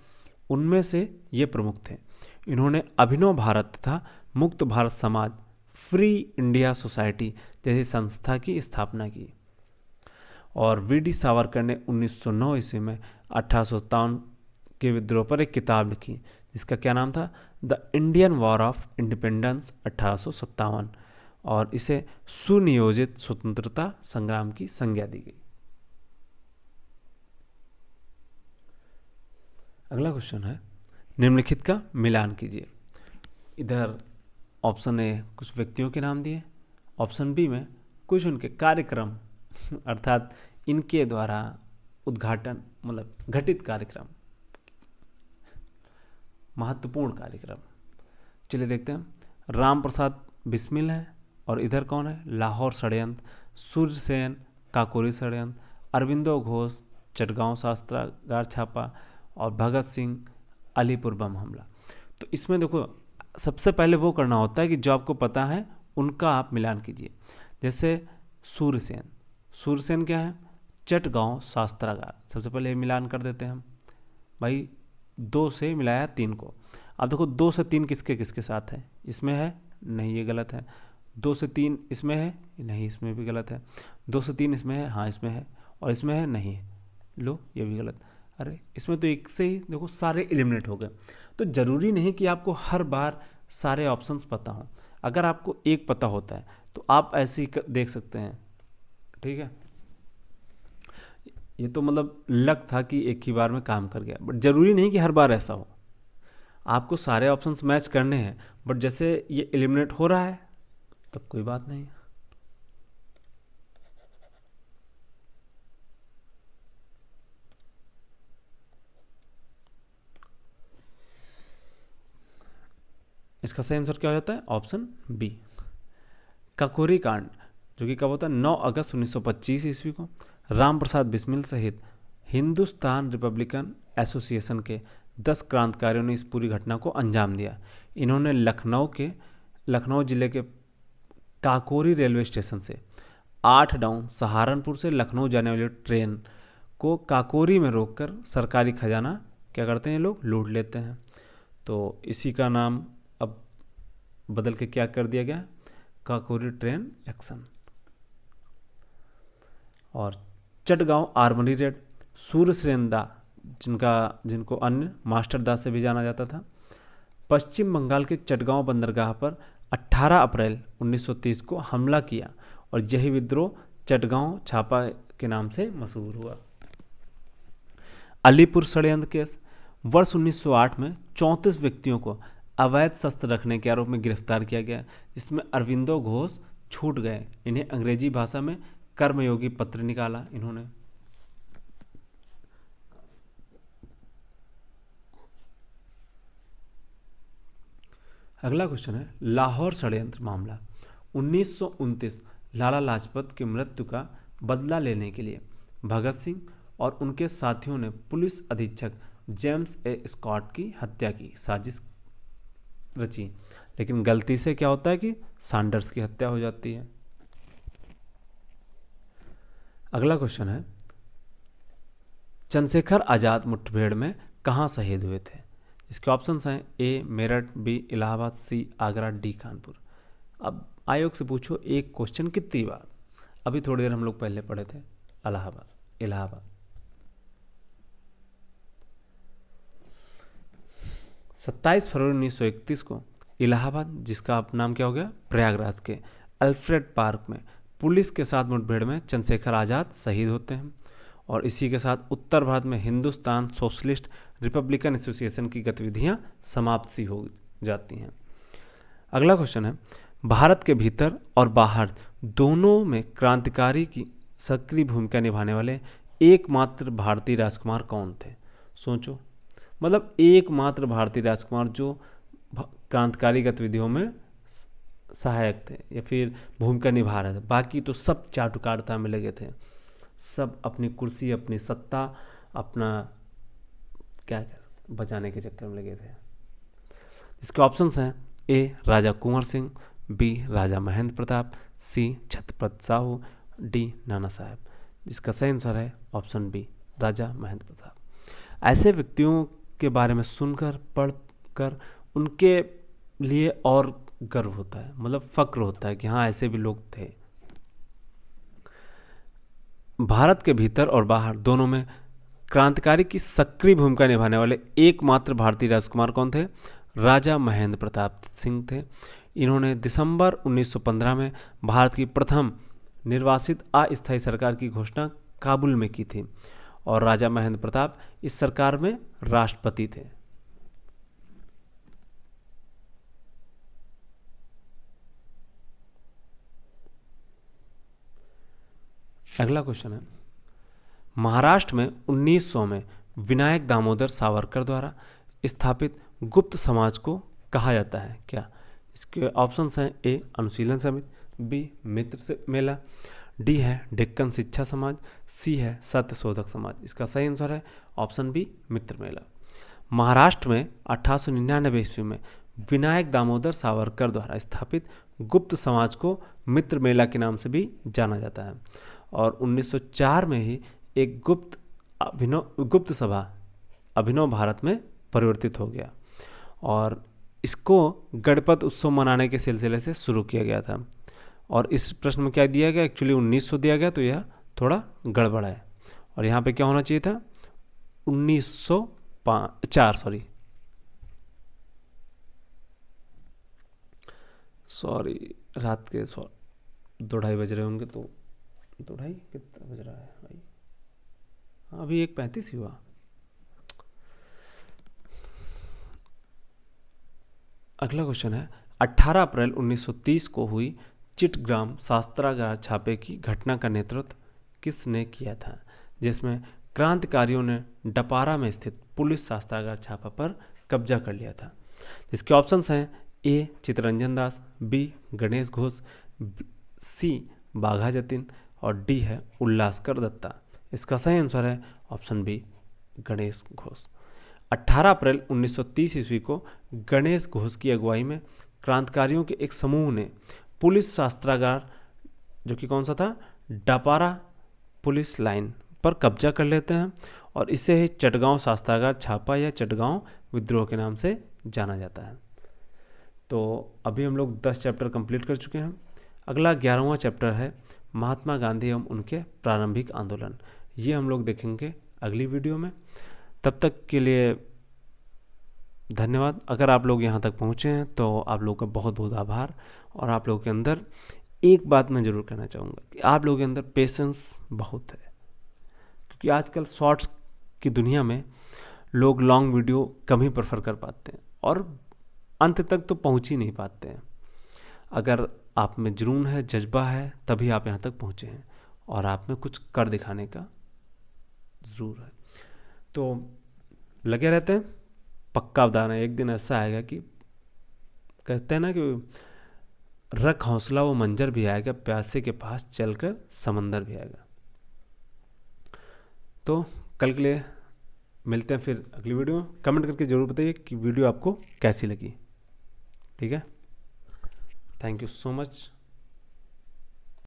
उनमें से ये प्रमुख थे। इन्होंने अभिनव भारत तथा मुक्त भारत समाज, फ्री इंडिया सोसाइटी जैसी संस्था की स्थापना की और वी.डी. सावरकर ने 1909 ईस्वी में 1857 के विद्रोह पर एक किताब लिखी जिसका क्या नाम था? The Indian war of independence 1857, और इसे सुनियोजित स्वतंत्रता संग्राम की संज्ञा दी गई। अगला क्वेश्चन है, निम्नलिखित का मिलान कीजिए। इधर ऑप्शन ए कुछ व्यक्तियों के नाम दिए, ऑप्शन बी में कुछ उनके कार्यक्रम अर्थात इनके द्वारा उद्घाटन मतलब घटित कार्यक्रम, महत्वपूर्ण कार्यक्रम। चलिए देखते हैं। राम प्रसाद बिस्मिल है और इधर कौन है? लाहौर षड्यंत्र, सूर्यसेन काकोरी षड्यंत्र, अरविंदो घोष चटगांव शस्त्रागार छापा और भगत सिंह अलीपुर बम हमला। तो इसमें देखो सबसे पहले वो करना होता है कि जो आपको पता है उनका आप मिलान कीजिए। जैसे सूर्यसेन क्या है? चटगांव शस्त्रागार। सबसे पहले ये मिलान कर देते हैं हम भाई, 2 से मिलाया 3 को। अब देखो 2 से 3 किसके किसके साथ है? इसमें है नहीं, ये गलत है। 2 से 3 इसमें है नहीं, इसमें भी गलत है। 2 से 3 इसमें है, हाँ इसमें है, और इसमें है नहीं है, लो ये भी गलत। अरे इसमें तो एक से ही देखो सारे एलिमिनेट हो गए। तो ज़रूरी नहीं कि आपको हर बार सारे ऑप्शंस पता हों। अगर आपको एक पता होता है तो आप ऐसे ही देख सकते हैं, ठीक है। ये तो मतलब लक था कि एक ही बार में काम कर गया, बट ज़रूरी नहीं कि हर बार ऐसा हो। आपको सारे ऑप्शंस मैच करने हैं, बट जैसे ये एलिमिनेट हो रहा है तब कोई बात नहीं। इसका सही आंसर क्या हो जाता है? ऑप्शन बी, काकोरी कांड, जो कि कब होता है? 9 अगस्त 1925 ईस्वी को राम प्रसाद बिस्मिल सहित हिंदुस्तान रिपब्लिकन एसोसिएशन के 10 क्रांतिकारियों ने इस पूरी घटना को अंजाम दिया। इन्होंने लखनऊ जिले के काकोरी रेलवे स्टेशन से 8 डाउन सहारनपुर से लखनऊ जाने वाली ट्रेन को काकोरी में रोककर सरकारी खजाना क्या करते हैं, लोग लूट लेते हैं। तो इसी का नाम अब बदल के क्या कर दिया गया? Kakori train action. और चटगांव आर्मरी रेड, सूर्यसेनदा, जिनको अन्य मास्टरदा से भी जाना जाता था, पश्चिम बंगाल के चटगांव बंदरगाह पर 18 अप्रैल 1930 को हमला किया और यही विद्रोह चटगांव छापा के नाम से मशहूर हुआ। अलीपुर षड्यंत्र केस, वर्ष 1908 में 34 व्यक्तियों को अवैध शस्त्र रखने के आरोप में गिरफ्तार किया गया, जिसमें अरविंदो घोष छूट गए। इन्हें अंग्रेजी भाषा में कर्मयोगी पत्र निकाला इन्होंने। अगला क्वेश्चन है लाहौर षड्यंत्र मामला। 1929 लाला लाजपत की मृत्यु का बदला लेने के लिए भगत सिंह और उनके साथियों ने पुलिस अधीक्षक जेम्स ए स्कॉट की हत्या की साजिश रची, लेकिन गलती से क्या होता है कि सैंडर्स की हत्या हो जाती है। अगला क्वेश्चन है चंद्रशेखर आजाद मुठभेड़ में कहाँ शहीद हुए थे? इसके ऑप्शंस हैं ए मेरठ, बी इलाहाबाद, सी आगरा, डी कानपुर। अब आयोग से पूछो एक क्वेश्चन कितनी बार? अभी थोड़ी देर हम लोग पहले पढ़े थे इलाहाबाद। 27 फरवरी 1931 को इलाहाबाद, जिसका अब नाम क्या हो गया प्रयागराज, के अल्फ्रेड पार्क में पुलिस के साथ मुठभेड़ में चंद्रशेखर आजाद शहीद होते हैं। और इसी के साथ उत्तर भारत में हिंदुस्तान सोशलिस्ट रिपब्लिकन एसोसिएशन की गतिविधियां समाप्त सी हो जाती हैं। अगला क्वेश्चन है भारत के भीतर और बाहर दोनों में क्रांतिकारी की सक्रिय भूमिका निभाने वाले एकमात्र भारतीय राजकुमार कौन थे? सोचो, मतलब एकमात्र भारतीय राजकुमार जो क्रांतिकारी गतिविधियों में सहायक थे या फिर भूमिका निभा रहे थे, बाकी तो सब चाटुकारिता में लगे थे, सब अपनी कुर्सी, अपनी सत्ता, अपना क्या बचाने के चक्कर में लगे थे। इसके ऑप्शंस हैं ए राजा कुंवर सिंह, बी राजा महेंद्र प्रताप, सी छत्रपति साहू, डी नाना साहब। जिसका सही आंसर है ऑप्शन बी राजा महेंद्र प्रताप। ऐसे व्यक्तियों के बारे में सुनकर पढ़कर उनके लिए और गर्व होता है, मतलब फक्र होता है कि हाँ ऐसे भी लोग थे। भारत के भीतर और बाहर दोनों में क्रांतिकारी की सक्रिय भूमिका निभाने वाले एकमात्र भारतीय राजकुमार कौन थे? राजा महेंद्र प्रताप सिंह थे। इन्होंने दिसंबर 1915 में भारत की प्रथम निर्वासित अस्थायी सरकार की घोषणा काबुल में की थी और राजा महेंद्र प्रताप इस सरकार में राष्ट्रपति थे। अगला क्वेश्चन है महाराष्ट्र में 1900 में विनायक दामोदर सावरकर द्वारा स्थापित गुप्त समाज को कहा जाता है क्या? इसके ऑप्शंस हैं ए अनुशीलन समिति, बी मित्र से मेला, डी है डेक्कन शिक्षा समाज, सी है सत्यशोधक समाज। इसका सही आंसर है ऑप्शन बी मित्र मेला। महाराष्ट्र में 1899 ईस्वी में विनायक दामोदर सावरकर द्वारा स्थापित गुप्त समाज को मित्र मेला के नाम से भी जाना जाता है और 1904 में ही एक गुप्त सभा अभिनव भारत में परिवर्तित हो गया और इसको गणपत उत्सव मनाने के सिलसिले से शुरू किया गया था। और इस प्रश्न में क्या दिया गया? एक्चुअली 1900 दिया गया, तो यह थोड़ा गड़बड़ है और यहाँ पे क्या होना चाहिए था 1904, सॉरी, रात के 2:30 बज रहे होंगे, तो 2:30 कितना बज रहा है भाई? हाँ, अभी 1:35 ही हुआ। अगला क्वेश्चन है, 18 अप्रैल 1930 को हुई चिटग्राम शस्त्रागार छापे की घटना का नेतृत्व किसने किया था, जिसमें क्रांतिकारियों ने डपारा में स्थित पुलिस शस्त्रागार छापा पर कब्जा कर लिया था। इसके ऑप्शंस हैं ए चित्तरंजन दास, बी गणेश घोष, सी बाघा जतिन और डी है उल्लासकर दत्ता। इसका सही आंसर है ऑप्शन बी गणेश घोष। 18 अप्रैल 1930 ईस्वी को गणेश घोष की अगुवाई में क्रांतिकारियों के एक समूह ने पुलिस शस्त्रागार, जो कि कौन सा था, डपारा पुलिस लाइन पर कब्जा कर लेते हैं और इसे ही चटगांव शस्त्रागार छापा या चटगांव विद्रोह के नाम से जाना जाता है। तो अभी हम लोग 10 चैप्टर कंप्लीट कर चुके हैं। अगला 11वां चैप्टर है महात्मा गांधी एवं उनके प्रारंभिक आंदोलन। ये हम लोग देखेंगे अगली वीडियो में। तब तक के लिए धन्यवाद। अगर आप लोग यहाँ तक पहुँचे हैं तो आप लोगों का बहुत बहुत आभार। और आप लोगों के अंदर एक बात मैं ज़रूर कहना चाहूँगा कि आप लोगों के अंदर पेशेंस बहुत है, क्योंकि आजकल शॉर्ट्स की दुनिया में लोग लॉन्ग वीडियो कम ही प्रेफर कर पाते हैं और अंत तक तो पहुँच ही नहीं पाते हैं। अगर आप में जुनून है, जज्बा है, तभी आप यहाँ तक पहुँचे हैं और आप में कुछ कर दिखाने का ज़रूर है। तो लगे रहते हैं, पक्का बता रहे हैं, एक दिन ऐसा आएगा कि कहते हैं ना कि रख हौसला, वो मंजर भी आएगा, प्यासे के पास चलकर समंदर भी आएगा। तो कल के लिए मिलते हैं फिर अगली वीडियो में। कमेंट करके ज़रूर बताइए कि वीडियो आपको कैसी लगी। ठीक है, थैंक यू सो मच।